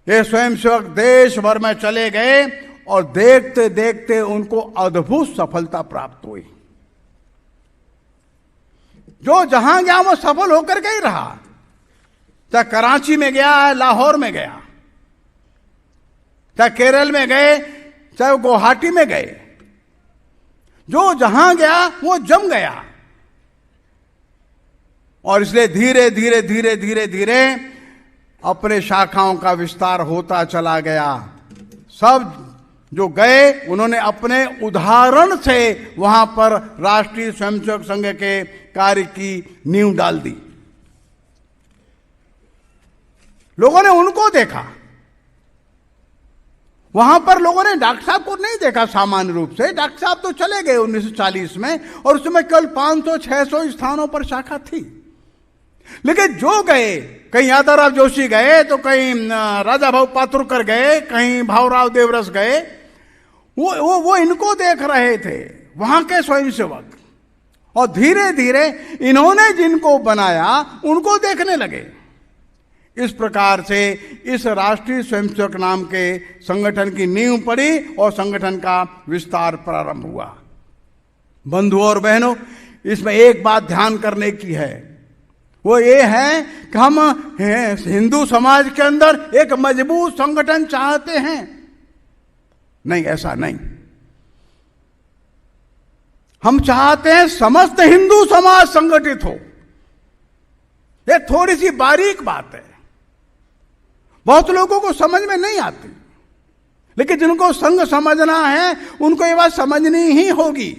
ये स्वयंसेवक देश भर में चले गए और देखते देखते उनको अद्भुत सफलता प्राप्त हुई। जो जहां गया वो सफल होकर के ही रहा। चाहे कराची में गया, लाहौर में गया, चाहे केरल में गए, चाहे गुवाहाटी में गए, जो जहां गया वो जम गया। और इसलिए धीरे धीरे धीरे धीरे धीरे अपने शाखाओं का विस्तार होता चला गया। सब जो गए उन्होंने अपने उदाहरण से वहां पर राष्ट्रीय स्वयंसेवक संघ के कार्य की नींव डाल दी। लोगों ने उनको देखा। वहां पर लोगों ने डॉक्टर साहब को नहीं देखा सामान्य रूप से। डॉक्टर साहब तो चले गए 1940 में, और उसमें केवल 500-600 स्थानों पर शाखा थी। लेकिन जो गए, कहीं यादवराव जोशी गए तो कहीं राजा भाऊ पातुरकर गए, कहीं भावराव देवरस गए, वो इनको देख रहे थे, वहां के स्वयंसेवक, और धीरे धीरे इन्होंने जिनको बनाया उनको देखने लगे। इस प्रकार से इस राष्ट्रीय स्वयंसेवक नाम के संगठन की नींव पड़ी और संगठन का विस्तार प्रारंभ हुआ। बंधुओं और बहनों, इसमें एक बात ध्यान करने की है, वो ये है कि हम हिंदू समाज के अंदर एक मजबूत संगठन चाहते हैं। नहीं, ऐसा नहीं। हम चाहते हैं समस्त हिंदू समाज संगठित हो। ये थोड़ी सी बारीक बात है, बहुत लोगों को समझ में नहीं आती, लेकिन जिनको संघ समझना है उनको ये बात समझनी ही होगी।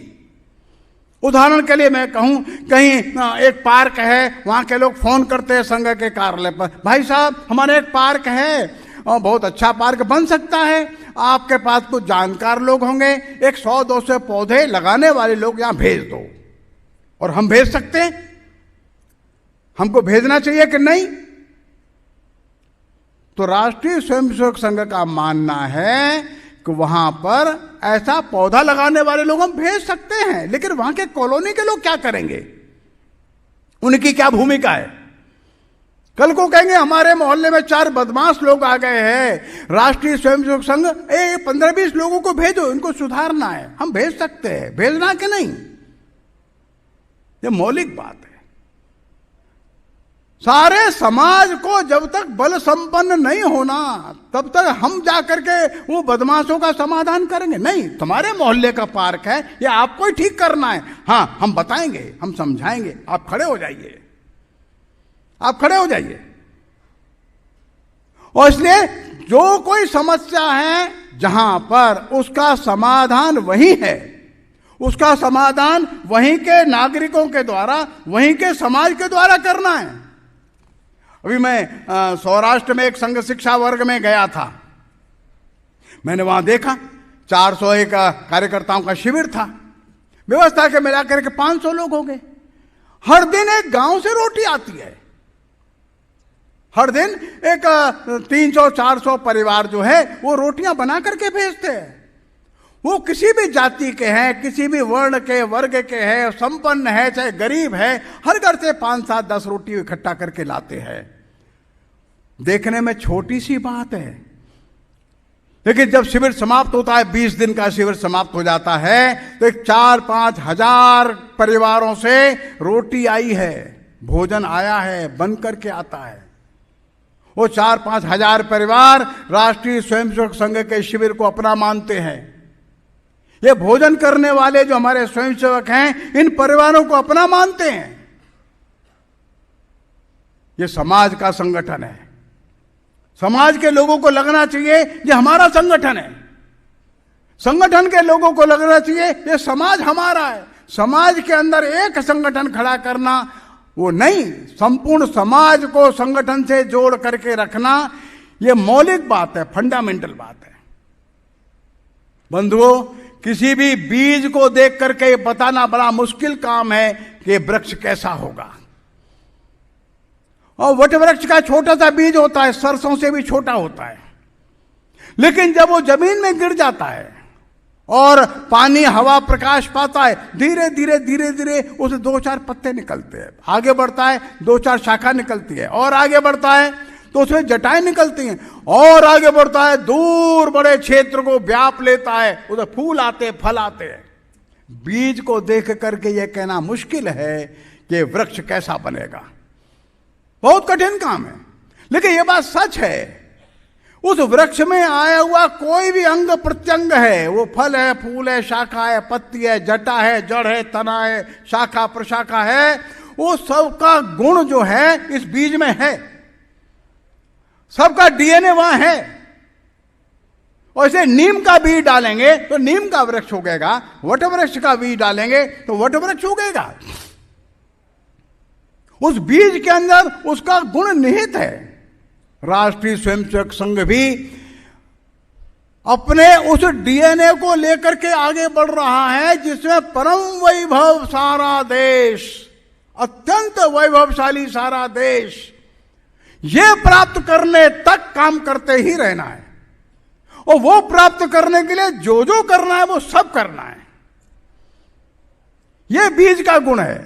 उदाहरण के लिए मैं कहूं, कहीं एक पार्क है, वहां के लोग फोन करते हैं संघ के कार्यालय पर, भाई साहब हमारे एक पार्क है और बहुत अच्छा पार्क बन सकता है, आपके पास कुछ जानकार लोग होंगे, एक 100-200 पौधे लगाने वाले लोग यहां भेज दो। और हम भेज सकते हैं? हमको भेजना चाहिए कि नहीं? तो राष्ट्रीय स्वयंसेवक संघ का मानना है कि वहां पर ऐसा पौधा लगाने वाले लोग हम भेज सकते हैं, लेकिन वहां के कॉलोनी के लोग क्या करेंगे, उनकी क्या भूमिका है? कल को कहेंगे हमारे मोहल्ले में 4 बदमाश लोग आ गए हैं, राष्ट्रीय स्वयंसेवक संघ 15-20 लोगों को भेजो, इनको सुधारना है। हम भेज सकते हैं, भेजना कि नहीं? ये मौलिक बात है। सारे समाज को जब तक बल संपन्न नहीं होना, तब तक हम जाकर के वो बदमाशों का समाधान करेंगे नहीं। तुम्हारे मोहल्ले का पार्क है, ये आपको ही ठीक करना है, हाँ हम बताएंगे, हम समझाएंगे, आप खड़े हो जाइए, आप खड़े हो जाइए। और इसलिए जो कोई समस्या है जहां पर उसका समाधान वही है, उसका समाधान वहीं के नागरिकों के द्वारा, वहीं के समाज के द्वारा करना है। अभी मैं सौराष्ट्र में एक संघ शिक्षा वर्ग में गया था, मैंने वहां देखा 401 कार्यकर्ताओं का शिविर था, व्यवस्था के मिलाकर के 500 लोग हो गए। हर दिन एक गांव से रोटी आती है, हर दिन एक 300-400 परिवार जो है वो रोटियां बना करके भेजते हैं। वो किसी भी जाति के हैं, किसी भी वर्ण के, वर्ग के हैं, संपन्न है चाहे गरीब है, हर घर से 5-7-10 रोटी इकट्ठा करके लाते हैं। देखने में छोटी सी बात है, लेकिन जब शिविर समाप्त होता है, 20 दिन का शिविर समाप्त हो जाता है, तो एक 4-5 हजार परिवारों से रोटी आई है, भोजन आया है, बन करके आता है। वो 4-5 हजार परिवार राष्ट्रीय स्वयंसेवक संघ के शिविर को अपना मानते हैं। ये भोजन करने वाले जो हमारे स्वयंसेवक हैं, इन परिवारों को अपना मानते हैं। ये समाज का संगठन है। समाज के लोगों को लगना चाहिए ये हमारा संगठन है, संगठन के लोगों को लगना चाहिए ये समाज हमारा है। समाज के अंदर एक संगठन खड़ा करना वो नहीं, संपूर्ण समाज को संगठन से जोड़ करके रखना, ये मौलिक बात है, फंडामेंटल बात है। बंधुओं, किसी भी बीज को देख करके बताना बड़ा मुश्किल काम है कि वृक्ष कैसा होगा। और वट वृक्ष का छोटा सा बीज होता है, सरसों से भी छोटा होता है, लेकिन जब वो जमीन में गिर जाता है और पानी, हवा, प्रकाश पाता है, धीरे धीरे धीरे धीरे उसे 2-4 पत्ते निकलते हैं, आगे बढ़ता है 2-4 शाखा निकलती है, और आगे बढ़ता है तो उसमें जटाएं निकलती हैं, और आगे बढ़ता है दूर बड़े क्षेत्र को व्याप लेता है, उधर फूल आते, फल आते हैं। बीज को देख करके यह कहना मुश्किल है कि वृक्ष कैसा बनेगा, बहुत कठिन काम है। लेकिन यह बात सच है, उस वृक्ष में आया हुआ कोई भी अंग प्रत्यंग है, वो फल है, फूल है, शाखा है, पत्ती है, जटा है, जड़ है, तना है, शाखा प्रशाखा है, वो सबका गुण जो है इस बीज में है, सबका डीएनए वहां है। और इसे नीम का बीज डालेंगे तो नीम का वृक्ष उगेगा, वट वृक्ष का बीज डालेंगे तो वट वृक्ष उगेगा। उस बीज के अंदर उसका गुण निहित है। राष्ट्रीय स्वयंसेवक संघ भी अपने उस डीएनए को लेकर के आगे बढ़ रहा है, जिसमें परम वैभव सारा देश अत्यंत वैभवशाली सारा देश, ये प्राप्त करने तक काम करते ही रहना है। और वो प्राप्त करने के लिए जो जो करना है वो सब करना है। ये बीज का गुण है।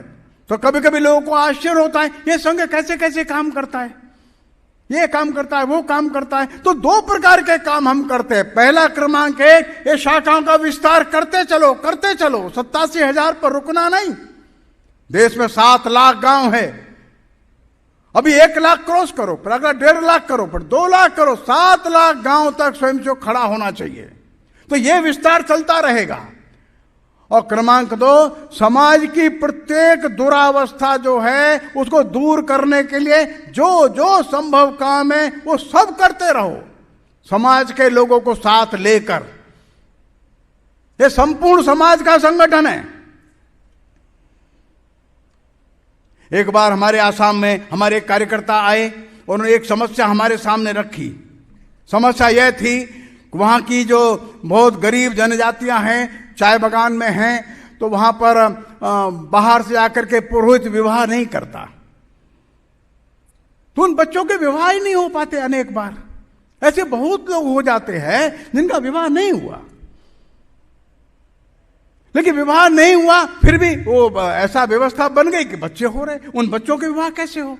तो कभी कभी लोगों को आश्चर्य होता है, ये संघ कैसे कैसे काम करता है, ये काम करता है, वो काम करता है। तो दो प्रकार के काम हम करते हैं। पहला क्रमांक एक, ये शाखाओं का विस्तार करते चलो, करते चलो। 87,000 पर रुकना नहीं। देश में 7 लाख गांव है। अभी 1 लाख क्रॉस करो, फिर अगर 1.5 लाख करो, फिर 2 लाख करो, 7 लाख गांव तक स्वयं से खड़ा होना चाहिए। तो यह विस्तार चलता रहेगा। और क्रमांक 2, समाज की प्रत्येक दुरावस्था जो है उसको दूर करने के लिए जो जो संभव काम है वो सब करते रहो, समाज के लोगों को साथ लेकर। यह संपूर्ण समाज का संगठन है। एक बार हमारे आसाम में हमारे एक कार्यकर्ता आए, उन्होंने एक समस्या हमारे सामने रखी। समस्या यह थी कि वहां की जो बहुत गरीब जनजातियां हैं, चाय बागान में हैं, तो वहां पर बाहर से आकर के पुरोहित विवाह नहीं करता, तो उन बच्चों के विवाह ही नहीं हो पाते। अनेक बार ऐसे बहुत लोग हो जाते हैं जिनका विवाह नहीं हुआ। लेकिन विवाह नहीं हुआ, फिर भी वो ऐसा व्यवस्था बन गई कि बच्चे हो रहे। उन बच्चों के विवाह कैसे हो?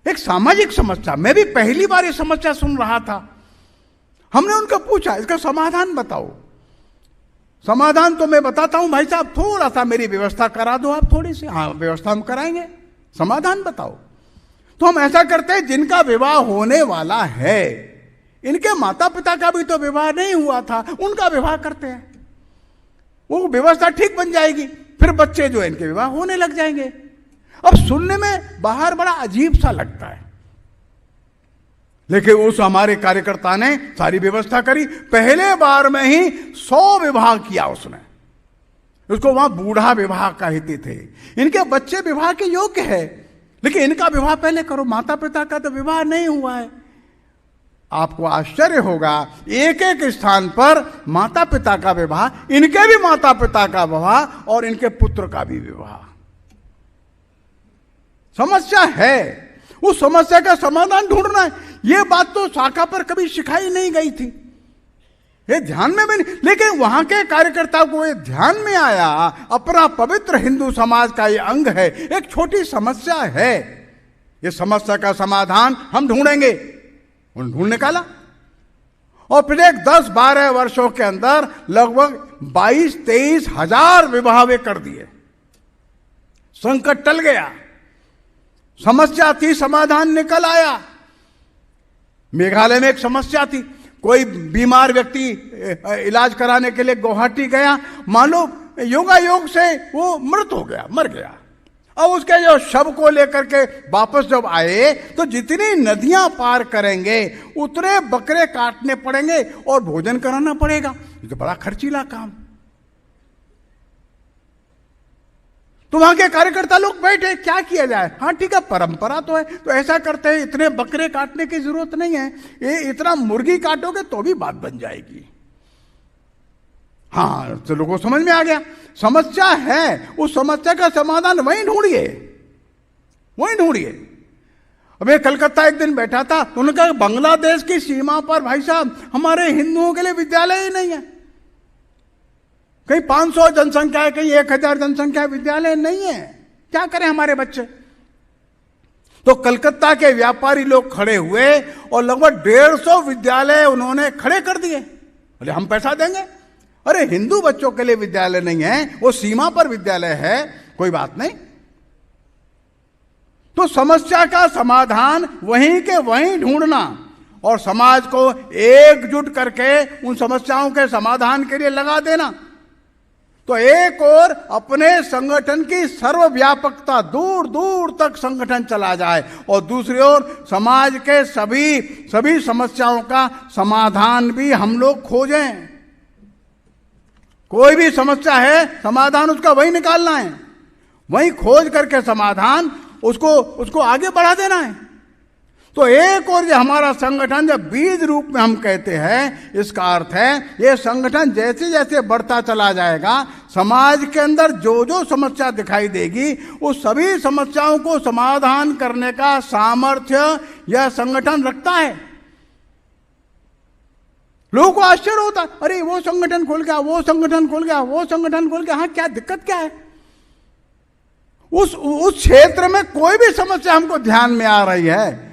एक सामाजिक समस्या। मैं भी पहली बार ये समस्या सुन रहा था। हमने उनका पूछा, इसका समाधान बताओ। समाधान तो मैं बताता हूं, भाई साहब थोड़ा सा मेरी व्यवस्था करा दो आप, थोड़ी सी। हाँ, व्यवस्था हम कराएंगे, समाधान बताओ। तो हम ऐसा करते हैं, जिनका विवाह होने वाला है, इनके माता पिता का भी तो विवाह नहीं हुआ था, उनका विवाह करते हैं। वो व्यवस्था ठीक बन जाएगी, फिर बच्चे जो है इनके विवाह होने लग जाएंगे। अब सुनने में बाहर बड़ा अजीब सा लगता है, लेकिन उस हमारे कार्यकर्ता ने सारी व्यवस्था करी। पहले बार में ही 100 विवाह किया उसने। उसको वहां बूढ़ा विवाह कहते थे। इनके बच्चे विवाह के योग्य है, लेकिन इनका विवाह पहले करो, माता पिता का तो विवाह नहीं हुआ है। आपको आश्चर्य होगा, एक एक स्थान पर माता पिता का विवाह, इनके भी माता पिता का विवाह और इनके पुत्र का भी विवाह। समस्या है, उस समस्या का समाधान ढूंढना है। यह बात तो शाखा पर कभी सिखाई नहीं गई थी, ये ध्यान में भी नहीं। लेकिन वहां के कार्यकर्ताओं को ये ध्यान में आया, अपना पवित्र हिंदू समाज का ये अंग है, एक छोटी समस्या है, ये समस्या का समाधान हम ढूंढेंगे। उन्होंने ढूंढ निकाला और फिर एक 10-12 वर्षों के अंदर लगभग 22-23 हजार विवाह वे कर दिए। संकट टल गया, समस्या थी, समाधान निकल आया। मेघालय में एक समस्या थी, कोई बीमार व्यक्ति इलाज कराने के लिए गुवाहाटी गया, मानो योगायोग से वो मृत हो गया, मर गया। अब उसके जो शव को लेकर के वापस जब आए, तो जितनी नदियां पार करेंगे उतने बकरे काटने पड़ेंगे और भोजन कराना पड़ेगा। ये तो बड़ा खर्चीला काम। तो वहां के कार्यकर्ता लोग बैठे, क्या किया जाए? हाँ ठीक है, परंपरा तो है, तो ऐसा करते हैं, इतने बकरे काटने की जरूरत नहीं है, ये इतना मुर्गी काटोगे तो भी बात बन जाएगी। हाँ, तो लोगों को समझ में आ गया, समस्या है, उस समस्या का समाधान वहीं ढूंढिए, वहीं ढूंढिए। अब मैं कलकत्ता एक दिन बैठा था, तो उन्होंने कहा बांग्लादेश की सीमा पर भाई साहब हमारे हिंदुओं के लिए विद्यालय ही नहीं है। कहीं 500 जनसंख्या है, कहीं 1000 जनसंख्या है, विद्यालय नहीं है, क्या करें हमारे बच्चे? तो कलकत्ता के व्यापारी लोग खड़े हुए और लगभग 150 विद्यालय उन्होंने खड़े कर दिए। बोले हम पैसा देंगे। अरे हिंदू बच्चों के लिए विद्यालय नहीं है, वो सीमा पर विद्यालय है, कोई बात नहीं। तो समस्या का समाधान वहीं के वहीं ढूंढना और समाज को एकजुट करके उन समस्याओं के समाधान के लिए लगा देना। तो एक और अपने संगठन की सर्वव्यापकता, दूर दूर तक संगठन चला जाए, और दूसरी ओर समाज के सभी समस्याओं का समाधान भी हम लोग खोजें। कोई भी समस्या है, समाधान उसका वही निकालना है, वही खोज करके समाधान उसको आगे बढ़ा देना है। तो एक और जो हमारा संगठन जब बीज रूप में हम कहते हैं, इसका अर्थ है ये संगठन जैसे जैसे बढ़ता चला जाएगा, समाज के अंदर जो जो समस्या दिखाई देगी उस सभी समस्याओं को समाधान करने का सामर्थ्य यह संगठन रखता है। लोगों को आश्चर्य होता, अरे वो संगठन खुल गया, वो संगठन खुल गया, वो संगठन खुल गया, हाँ क्या दिक्कत क्या है? उस क्षेत्र में कोई भी समस्या हमको ध्यान में आ रही है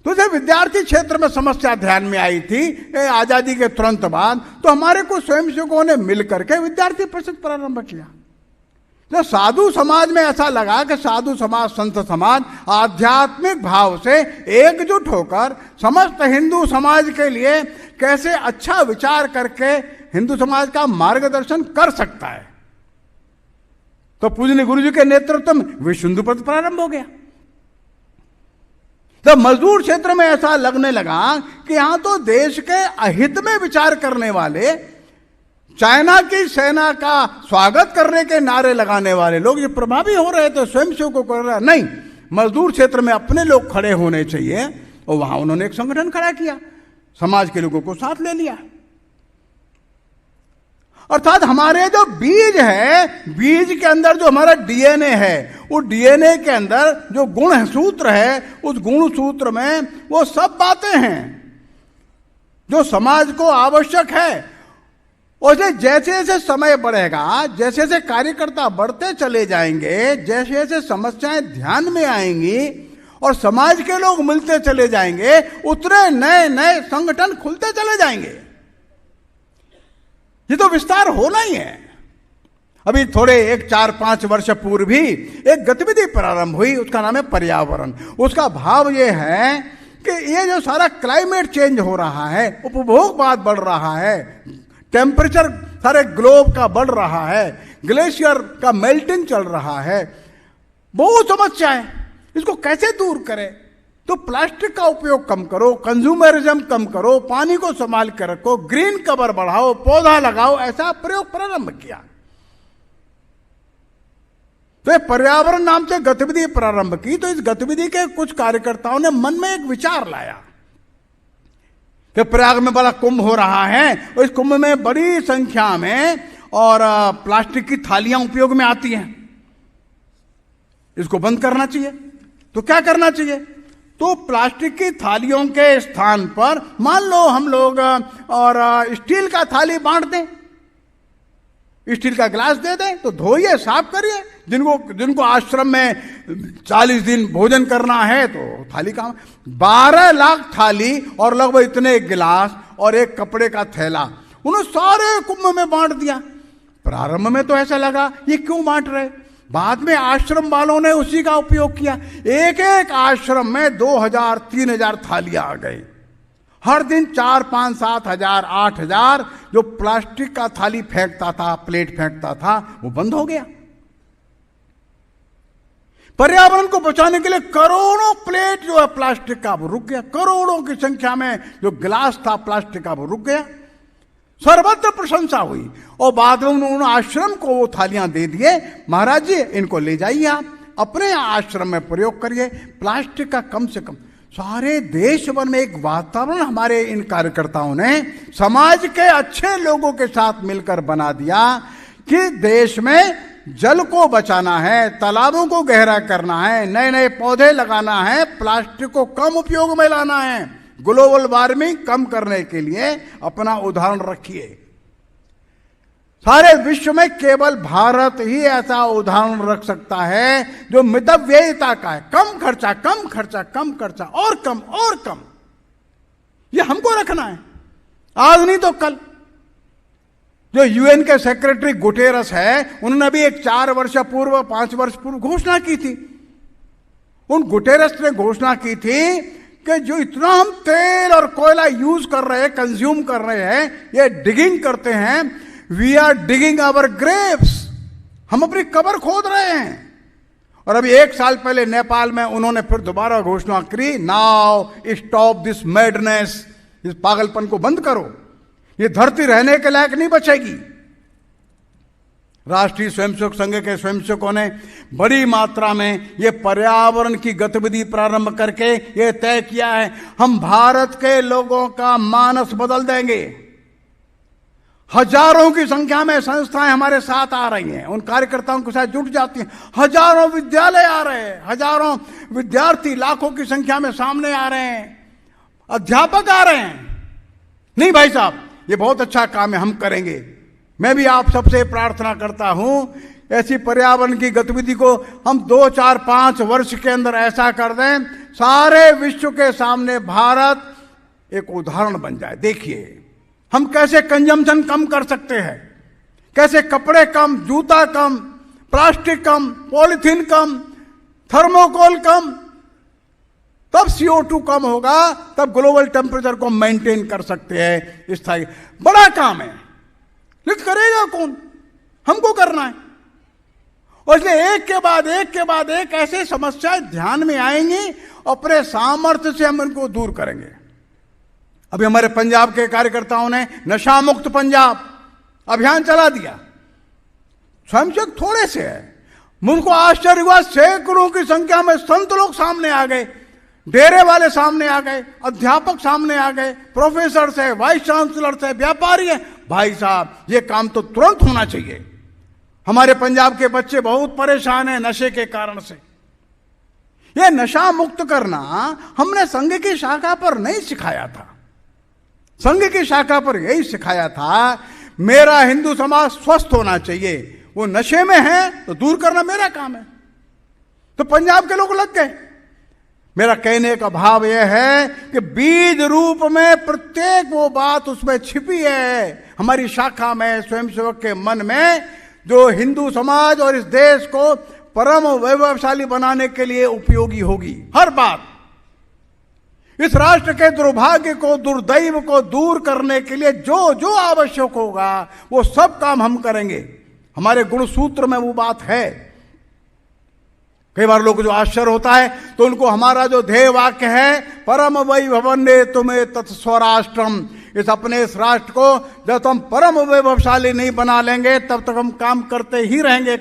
तो जब विद्यार्थी क्षेत्र में समस्या ध्यान में आई थी आजादी के तुरंत बाद, तो हमारे कुछ स्वयंसेवकों ने मिलकर के विद्यार्थी परिषद प्रारंभ किया। जब साधु समाज में ऐसा लगा कि साधु समाज, संत समाज आध्यात्मिक भाव से एकजुट होकर समस्त हिंदू समाज के लिए कैसे अच्छा विचार करके हिंदू समाज का मार्गदर्शन कर सकता है, तो पूजनीय गुरु जी के नेतृत्व में विश्व हिंदू परिषद प्रारंभ हो गया। तब मजदूर क्षेत्र में ऐसा लगने लगा कि यहां तो देश के अहित में विचार करने वाले, चाइना की सेना का स्वागत करने के नारे लगाने वाले लोग जो प्रभावी हो रहे थे, स्वयंसेवकों को कर रहा नहीं, मजदूर क्षेत्र में अपने लोग खड़े होने चाहिए। और वहां उन्होंने एक संगठन खड़ा किया, समाज के लोगों को साथ ले लिया। अर्थात हमारे जो बीज है, बीज के अंदर जो हमारा डीएनए है, उस डीएनए के अंदर जो गुण सूत्र है, उस गुण सूत्र में वो सब बातें हैं जो समाज को आवश्यक है। और जैसे जैसे समय बढ़ेगा, जैसे जैसे कार्यकर्ता बढ़ते चले जाएंगे, जैसे जैसे समस्याएं ध्यान में आएंगी और समाज के लोग मिलते चले जाएंगे, उतने नए नए संगठन खुलते चले जाएंगे। ये तो विस्तार होना ही है। अभी थोड़े 1-4-5 वर्ष पूर्व भी एक गतिविधि प्रारंभ हुई, उसका नाम है पर्यावरण। उसका भाव ये है कि ये जो सारा क्लाइमेट चेंज हो रहा है, उपभोगवाद बढ़ रहा है, टेम्परेचर सारे ग्लोब का बढ़ रहा है, ग्लेशियर का मेल्टिंग चल रहा है, बहुत समस्या है। इसको कैसे दूर करें? तो प्लास्टिक का उपयोग कम करो, कंज्यूमरिज्म कम करो, पानी को संभाल कर रखो, ग्रीन कवर बढ़ाओ, पौधा लगाओ, ऐसा प्रयोग प्रारंभ किया। तो पर्यावरण नाम से गतिविधि प्रारंभ की। तो इस गतिविधि के कुछ कार्यकर्ताओं ने मन में एक विचार लाया कि प्रयाग में बड़ा कुंभ हो रहा है और इस कुंभ में बड़ी संख्या में और प्लास्टिक की थालियां उपयोग में आती हैं, इसको बंद करना चाहिए। तो क्या करना चाहिए? तो प्लास्टिक की थालियों के स्थान पर मान लो हम लोग और स्टील का थाली बांट दें, स्टील का गिलास दे दें, तो धोइए, साफ करिए। जिनको आश्रम में 40 दिन भोजन करना है तो थाली का 12 लाख थाली और लगभग इतने गिलास और एक कपड़े का थैला उन्होंने सारे कुंभ में बांट दिया। प्रारंभ में तो ऐसा लगा ये क्यों बांट रहे, बाद में आश्रम वालों ने उसी का उपयोग किया। एक एक आश्रम में 2000-3000 थालियां आ गई। हर दिन 4-5-7 हजार 8 हजार जो प्लास्टिक का थाली फेंकता था, प्लेट फेंकता था, वो बंद हो गया। पर्यावरण को बचाने के लिए करोड़ों प्लेट जो है प्लास्टिक का, वो रुक गया। करोड़ों की संख्या में जो गिलास था प्लास्टिक का, वो रुक गया। सर्वत्र प्रशंसा हुई और बाद में उन्होंने आश्रम को वो थालियां दे दिए, महाराज जी इनको ले जाइए, आप अपने आश्रम में प्रयोग करिए, प्लास्टिक का कम से कम। सारे देश भर में एक वातावरण हमारे इन कार्यकर्ताओं ने समाज के अच्छे लोगों के साथ मिलकर बना दिया कि देश में जल को बचाना है, तालाबों को गहरा करना है, नए नए पौधे लगाना है, प्लास्टिक को कम उपयोग में लाना है, ग्लोबल वार्मिंग कम करने के लिए अपना उदाहरण रखिए। सारे विश्व में केवल भारत ही ऐसा उदाहरण रख सकता है जो मितव्ययिता का है, कम खर्चा कम खर्चा कम खर्चा और कम और कम। ये हमको रखना है, आज नहीं तो कल। जो यूएन के सेक्रेटरी गुटेरस है, उन्होंने भी एक 4 वर्ष पूर्व 5 वर्ष पूर्व घोषणा की थी। उन गुटेरस ने घोषणा की थी कि जो इतना हम तेल और कोयला यूज कर रहे हैं, कंज्यूम कर रहे हैं, ये डिगिंग करते हैं, we are digging our graves, हम अपनी कब्र खोद रहे हैं। और अभी 1 साल पहले नेपाल में उन्होंने फिर दोबारा घोषणा की, नाउ स्टॉप दिस मैडनेस, इस पागलपन को बंद करो, ये धरती रहने के लायक नहीं बचेगी। राष्ट्रीय स्वयंसेवक संघ के स्वयंसेवकों ने बड़ी मात्रा में ये पर्यावरण की गतिविधि प्रारंभ करके ये तय किया है, हम भारत के लोगों का मानस बदल देंगे। हजारों की संख्या में संस्थाएं हमारे साथ आ रही हैं, उन कार्यकर्ताओं के साथ जुट जाती हैं। हजारों विद्यालय आ रहे हैं, हजारों विद्यार्थी लाखों की संख्या में सामने आ रहे हैं, अध्यापक आ रहे हैं। नहीं भाई साहब, ये बहुत अच्छा काम है, हम करेंगे। मैं भी आप सबसे प्रार्थना करता हूं, ऐसी पर्यावरण की गतिविधि को हम 2, 4, 5 वर्ष के अंदर ऐसा कर दें, सारे विश्व के सामने भारत एक उदाहरण बन जाए। देखिए हम कैसे कंजम्पशन कम कर सकते हैं, कैसे कपड़े कम, जूता कम, प्लास्टिक कम, पॉलिथीन कम, थर्मोकोल कम, तब CO2 कम होगा, तब ग्लोबल टेम्परेचर को मेंटेन कर सकते हैं। स्थायी बड़ा काम है, लेकिन करेगा कौन? हमको करना है। और इसलिए एक के बाद एक ऐसे समस्याएं ध्यान में आएंगी, अपने सामर्थ्य से हम इनको दूर करेंगे। अभी हमारे पंजाब के कार्यकर्ताओं ने नशा मुक्त पंजाब अभियान चला दिया। स्वयंसेवक थोड़े से है, मुझको आश्चर्य हुआ, सैकड़ों की संख्या में संत लोग सामने आ गए, डेरे वाले सामने आ गए, अध्यापक सामने आ गए, प्रोफेसर से, वाइस चांसलर से, व्यापारी है। भाई साहब, ये काम तो तुरंत होना चाहिए। हमारे पंजाब के बच्चे बहुत परेशान हैं नशे के कारण से। ये नशा मुक्त करना हमने संघ की शाखा पर नहीं सिखाया था। संघ की शाखा पर यही सिखाया था, मेरा हिंदू समाज स्वस्थ होना चाहिए, वो नशे में है तो दूर करना मेरा काम है। तो पंजाब के लोग लग गए। मेरा कहने का भाव यह है कि बीज रूप में प्रत्येक वो बात उसमें छिपी है हमारी शाखा में, स्वयंसेवक के मन में, जो हिंदू समाज और इस देश को परम वैभवशाली बनाने के लिए उपयोगी होगी। हर बात इस राष्ट्र के दुर्भाग्य को, दुर्दैव को दूर करने के लिए जो जो आवश्यक होगा वो सब काम हम करेंगे। हमारे गुणसूत्र में वो बात है। कई बार लोगों को जो आश्चर्य होता है तो उनको हमारा जो ध्येय वाक्य है, परम वैभवन्ने तुम्हें तत्स्वराष्ट्रम, इस अपने इस राष्ट्र को जब तक हम परम वैभवशाली नहीं बना लेंगे तब तक हम काम करते ही रहेंगे,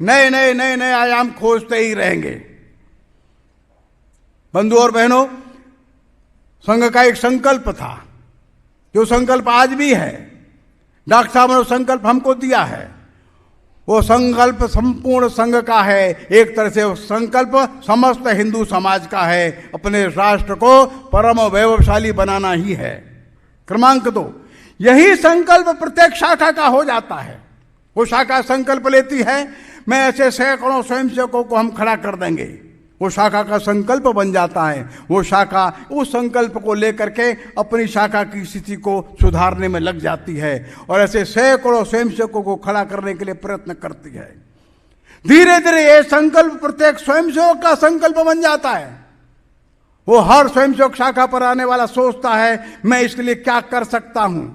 नए आयाम खोजते ही रहेंगे। बंधु और बहनों, संघ का एक संकल्प था, जो संकल्प आज भी है। डॉक्टर साहब ने वो संकल्प हमको दिया है। वो संकल्प संपूर्ण संघ का है। एक तरह से वो संकल्प समस्त हिंदू समाज का है, अपने राष्ट्र को परम वैभवशाली बनाना ही है। क्रमांक 2, यही संकल्प प्रत्येक शाखा का हो जाता है। वो शाखा संकल्प लेती है, मैं ऐसे सैकड़ों स्वयंसेवकों को हम खड़ा कर देंगे। वो शाखा का संकल्प बन जाता है। वो शाखा उस संकल्प को लेकर के अपनी शाखा की स्थिति को सुधारने में लग जाती है और ऐसे सैकड़ों स्वयंसेवकों को खड़ा करने के लिए प्रयत्न करती है। धीरे धीरे ये संकल्प प्रत्येक स्वयंसेवक का संकल्प बन जाता है। वो हर स्वयंसेवक शाखा पर आने वाला सोचता है, मैं इसके लिए क्या कर सकता हूं।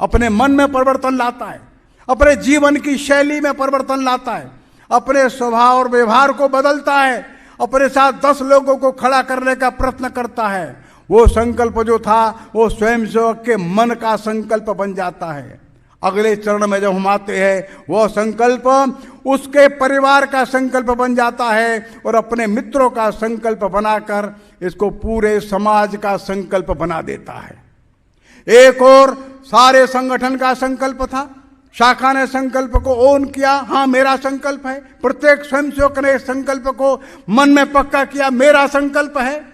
अपने मन में परिवर्तन लाता है, अपने जीवन की शैली में परिवर्तन लाता है, अपने स्वभाव और व्यवहार को बदलता है, अपने साथ 10 लोगों को खड़ा करने का प्रयत्न करता है। वो संकल्प जो था वो स्वयंसेवक के मन का संकल्प बन जाता है। अगले चरण में जब हम आते हैं, वो संकल्प उसके परिवार का संकल्प बन जाता है और अपने मित्रों का संकल्प बनाकर इसको पूरे समाज का संकल्प बना देता है। एक और सारे संगठन का संकल्प था, शाखा ने संकल्प को ओन किया, हाँ मेरा संकल्प है। प्रत्येक स्वयंसेवक ने संकल्प को मन में पक्का किया, मेरा संकल्प है।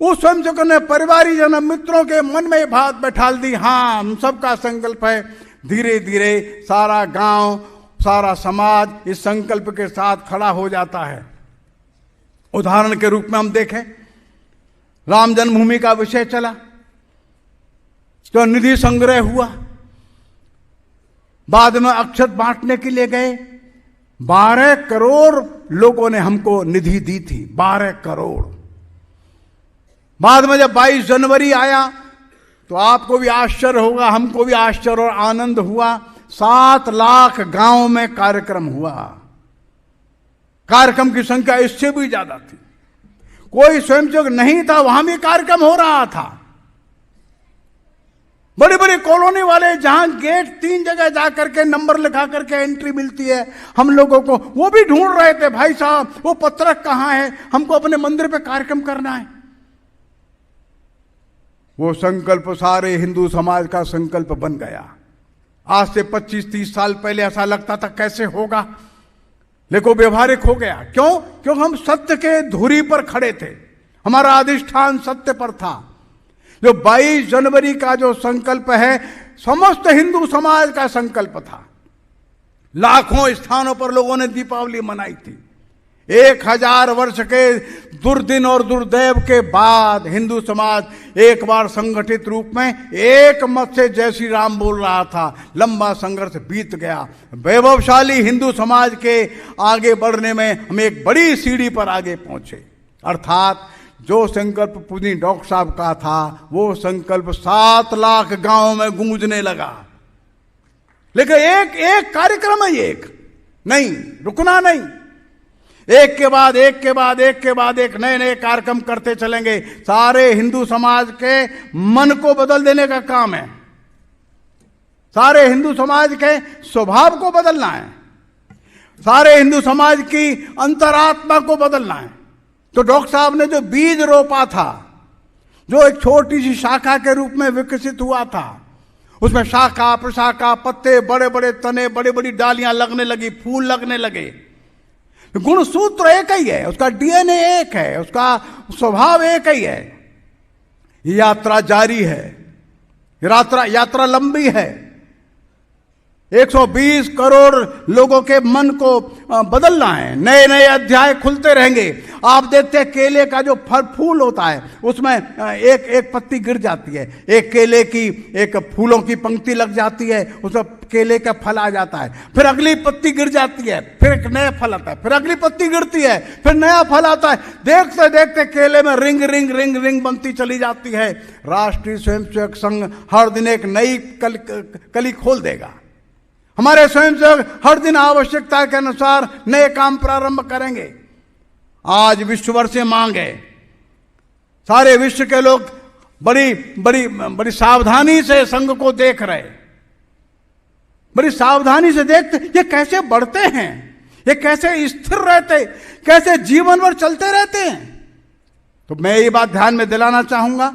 उस स्वयंसेवक ने परिवारी जन मित्रों के मन में बात बैठाल दी, हाँ हम सबका संकल्प है। धीरे धीरे सारा गांव, सारा समाज इस संकल्प के साथ खड़ा हो जाता है। उदाहरण के रूप में हम देखें, राम जन्मभूमि का विषय चला, तो निधि संग्रह हुआ, बाद में अक्षत बांटने के लिए गए। 12 करोड़ लोगों ने हमको निधि दी थी, 12 करोड़। बाद में जब 22 जनवरी आया तो आपको भी आश्चर्य होगा, हमको भी आश्चर्य और आनंद हुआ। 7 लाख गांव में कार्यक्रम हुआ। कार्यक्रम की संख्या इससे भी ज्यादा थी। कोई स्वयंसेवक नहीं था, वहां भी कार्यक्रम हो रहा था। बड़ी बड़ी कॉलोनी वाले जहां गेट 3 जगह जा करके नंबर लिखा करके एंट्री मिलती है हम लोगों को, वो भी ढूंढ रहे थे, भाई साहब वो पत्रक कहां है, हमको अपने मंदिर पे कार्यक्रम करना है। वो संकल्प सारे हिंदू समाज का संकल्प बन गया। आज से 25-30 साल पहले ऐसा लगता था कैसे होगा, लेकिन व्यवहारिक हो गया। क्यों? क्योंकि हम सत्य के धुरी पर खड़े थे, हमारा अधिष्ठान सत्य पर था। जो 22 जनवरी का जो संकल्प है समस्त हिंदू समाज का संकल्प था। लाखों स्थानों पर लोगों ने दीपावली मनाई थी। 1000 वर्ष के दुर्दिन और दुर्दैव के बाद हिंदू समाज एक बार संगठित रूप में एक मत से जय श्री राम बोल रहा था। लंबा संघर्ष बीत गया। वैभवशाली हिंदू समाज के आगे बढ़ने में हम एक बड़ी सीढ़ी पर आगे पहुंचे। अर्थात जो संकल्प पूजनी डॉक्टर साहब का था वो संकल्प 7 लाख गांवों में गूंजने लगा। लेकिन एक कार्यक्रम है, एक नहीं, रुकना नहीं, एक के बाद एक के बाद एक के बाद एक नए नए कार्यक्रम करते चलेंगे। सारे हिंदू समाज के मन को बदल देने का काम है, सारे हिंदू समाज के स्वभाव को बदलना है, सारे हिंदू समाज की अंतरात्मा को बदलना है। तो डॉक्टर साहब ने जो बीज रोपा था, जो एक छोटी सी शाखा के रूप में विकसित हुआ था, उसमें शाखा प्रशाखा पत्ते बड़े बड़े तने बड़ी बड़ी डालियां लगने लगी, फूल लगने लगे। गुण सूत्र एक ही है, उसका डीएनए एक है, उसका स्वभाव एक ही है। यात्रा जारी है, यात्रा लंबी है। 120 करोड़ लोगों के मन को बदलना है, नए नए अध्याय खुलते रहेंगे। आप देखते हैं केले का जो फूल होता है उसमें एक एक पत्ती गिर जाती है, एक केले की एक फूलों की पंक्ति लग जाती है, उसमें केले का फल आ जाता है, फिर अगली पत्ती गिर जाती है, फिर एक नया फल आता है, फिर अगली पत्ती गिरती है, फिर नया फल आता है। देखते देखते केले में रिंग रिंग रिंग रिंग बनती चली जाती है। राष्ट्रीय स्वयंसेवक संघ हर दिन एक नई कली खोल देगा। हमारे स्वयंसेवक हर दिन आवश्यकता के अनुसार नए काम प्रारंभ करेंगे। आज विश्व भर से मांग है, सारे विश्व के लोग बड़ी बड़ी बड़ी सावधानी से संघ को देख रहे, बड़ी सावधानी से देखते ये कैसे बढ़ते हैं, ये कैसे स्थिर रहते, कैसे जीवन भर चलते रहते हैं। तो मैं ये बात ध्यान में दिलाना चाहूंगा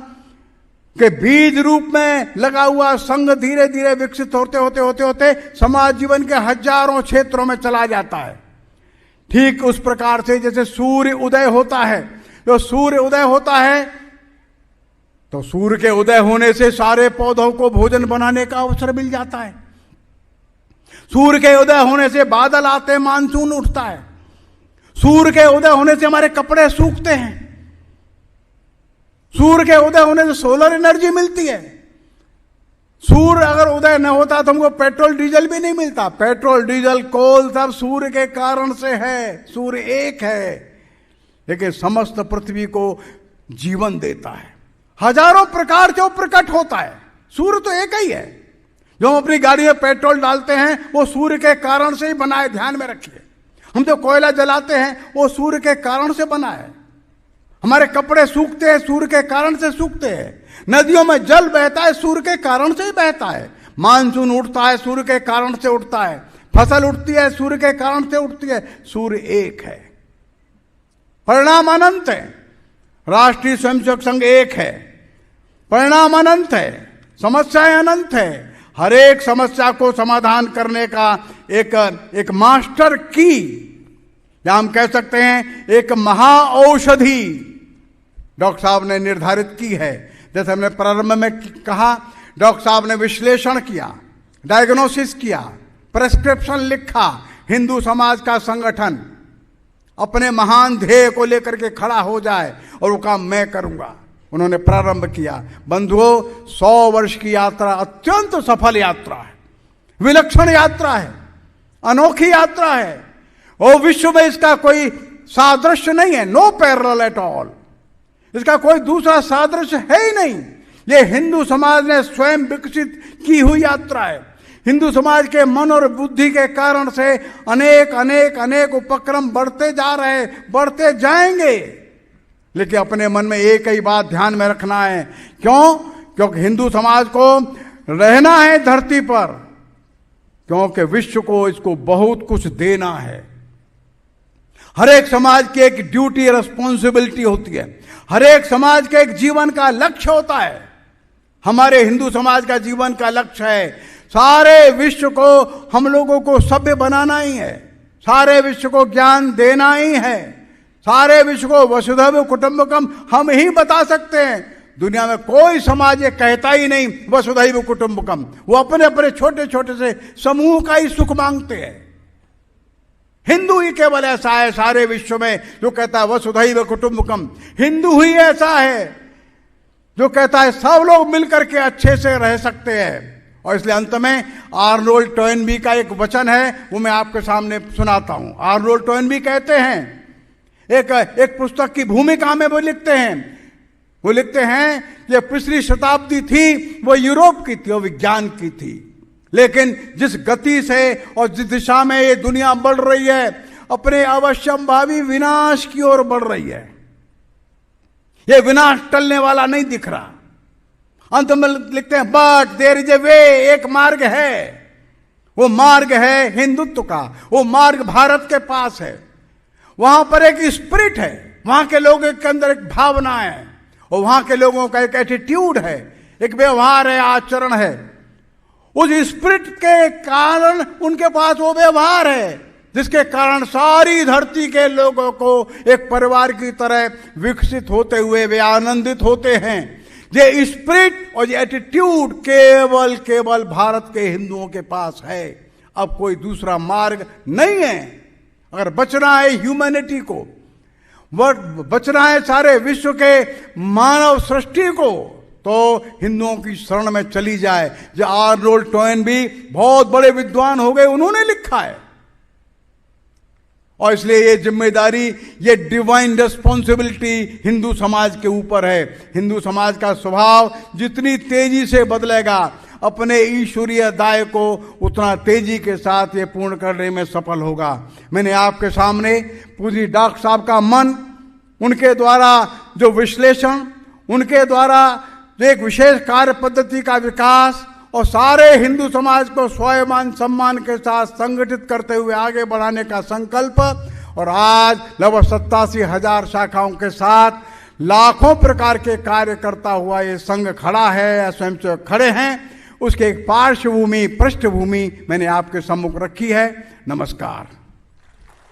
कि बीज रूप में लगा हुआ संघ धीरे धीरे विकसित होते होते होते होते समाज जीवन के हजारों क्षेत्रों में चला जाता है। ठीक उस प्रकार से जैसे सूर्य उदय होता है, जो सूर्य उदय होता है तो सूर्य के उदय होने से सारे पौधों को भोजन बनाने का अवसर मिल जाता है। सूर्य के उदय होने से बादल आते, मानसून उठता है। सूर्य के उदय होने से हमारे कपड़े सूखते हैं। सूर्य के उदय होने से सोलर एनर्जी मिलती है। सूर्य अगर उदय न होता तो हमको पेट्रोल डीजल भी नहीं मिलता। पेट्रोल डीजल कोल सब सूर्य के कारण से है। सूर्य एक है लेकिन समस्त पृथ्वी को जीवन देता है। हजारों प्रकार से वो प्रकट होता है। सूर्य तो एक ही है। जो हम अपनी गाड़ी में पेट्रोल डालते हैं वो सूर्य के कारण से ही बना है, ध्यान में रखिए। हम जो कोयला जलाते हैं वो सूर्य के कारण से बना है। हमारे कपड़े सूखते हैं सूर्य के कारण से सूखते हैं। नदियों में जल बहता है सूर्य के कारण से ही बहता है। मानसून उठता है सूर्य के कारण से उठता है। फसल उठती है सूर्य के कारण से उठती है। सूर्य एक है, परिणाम अनंत है। राष्ट्रीय स्वयंसेवक संघ एक है, परिणाम अनंत है, समस्याएं अनंत है। हर एक समस्या को समाधान करने का एक मास्टर की, या हम कह सकते हैं एक महाऔषधि डॉक्टर साहब ने निर्धारित की है। जैसे हमने प्रारंभ में कहा, डॉक्टर साहब ने विश्लेषण किया, डायग्नोसिस किया, प्रेस्क्रिप्शन लिखा। हिंदू समाज का संगठन अपने महान ध्येय को लेकर के खड़ा हो जाए और वो काम मैं करूंगा, उन्होंने प्रारंभ किया। बंधुओं, 100 वर्ष की यात्रा अत्यंत सफल यात्रा है, विलक्षण यात्रा है, अनोखी यात्रा है। और विश्व में इसका कोई सादृश्य नहीं है, नो पैरेलल एट ऑल। इसका कोई दूसरा सादृश्य है ही नहीं। ये हिंदू समाज ने स्वयं विकसित की हुई यात्रा है। हिंदू समाज के मन और बुद्धि के कारण से अनेक अनेक अनेक उपक्रम बढ़ते जा रहे, बढ़ते जाएंगे। लेकिन अपने मन में एक ही बात ध्यान में रखना है। क्यों? क्योंकि हिंदू समाज को रहना है धरती पर, क्योंकि विश्व को इसको बहुत कुछ देना है। हर एक समाज की एक ड्यूटी, रिस्पॉन्सिबिलिटी होती है। हर एक समाज के एक जीवन का लक्ष्य होता है। हमारे हिंदू समाज का जीवन का लक्ष्य है सारे विश्व को, हम लोगों को सभ्य बनाना ही है, सारे विश्व को ज्ञान देना ही है, सारे विश्व को वसुधैव कुटुंबकम हम ही बता सकते हैं। दुनिया में कोई समाज ये कहता ही नहीं वसुधैव कुटुंबकम। वो अपने अपने छोटे छोटे से समूह का ही सुख मांगते हैं। हिंदू ही केवल ऐसा है सारे विश्व में जो कहता है वसुधैव कुटुंबकम। हिंदू ही ऐसा है जो कहता है सब लोग मिलकर के अच्छे से रह सकते हैं। और इसलिए अंत में आर्नोल्ड टोयनबी का एक वचन है, वो मैं आपके सामने सुनाता हूं। आर्नोल्ड टोयनबी कहते हैं, एक पुस्तक की भूमिका में वो लिखते हैं कि पिछली शताब्दी थी वो यूरोप की थी और विज्ञान की थी, लेकिन जिस गति से और जिस दिशा में ये दुनिया बढ़ रही है, अपने अवश्यंभावी विनाश की ओर बढ़ रही है। ये विनाश टलने वाला नहीं दिख रहा। अंत में लिखते हैं बट देयर इज ए वे, एक मार्ग है। वो मार्ग है हिंदुत्व का, वो मार्ग भारत के पास है। वहां पर एक स्पिरिट है, वहां के लोगों के अंदर एक भावना है, और वहां के लोगों का एक एटीट्यूड है, एक व्यवहार है, आचरण है। उस स्पिरिट के कारण उनके पास वो व्यवहार है जिसके कारण सारी धरती के लोगों को एक परिवार की तरह विकसित होते हुए वे आनंदित होते हैं। ये स्पिरिट और ये एटीट्यूड केवल भारत के हिंदुओं के पास है। अब कोई दूसरा मार्ग नहीं है। अगर बचना है ह्यूमैनिटी को, बचना है सारे विश्व के मानव सृष्टि को, तो हिंदुओं की शरण में चली जाए। जो आर्नोल्ड टोयनबी बहुत बड़े विद्वान हो गए, उन्होंने लिखा है। और इसलिए ये जिम्मेदारी, ये डिवाइन रिस्पॉन्सिबिलिटी हिंदू समाज के ऊपर है। हिंदू समाज का स्वभाव जितनी तेजी से बदलेगा, अपने ईश्वरीय दाय को उतना तेजी के साथ ये पूर्ण करने में सफल होगा। मैंने आपके सामने पूज्य डॉक्टर साहब का मन, उनके द्वारा जो विश्लेषण, उनके द्वारा जो एक विशेष कार्य पद्धति का विकास और सारे हिंदू समाज को स्वाभिमान सम्मान के साथ संगठित करते हुए आगे बढ़ाने का संकल्प, और आज लगभग 87,000 शाखाओं के साथ लाखों प्रकार के कार्य करता हुआ ये संघ खड़ा है या स्वयंसेवक खड़े हैं, उसके एक पार्श्वभूमि, पृष्ठभूमि मैंने आपके सम्मुख रखी है। नमस्कार।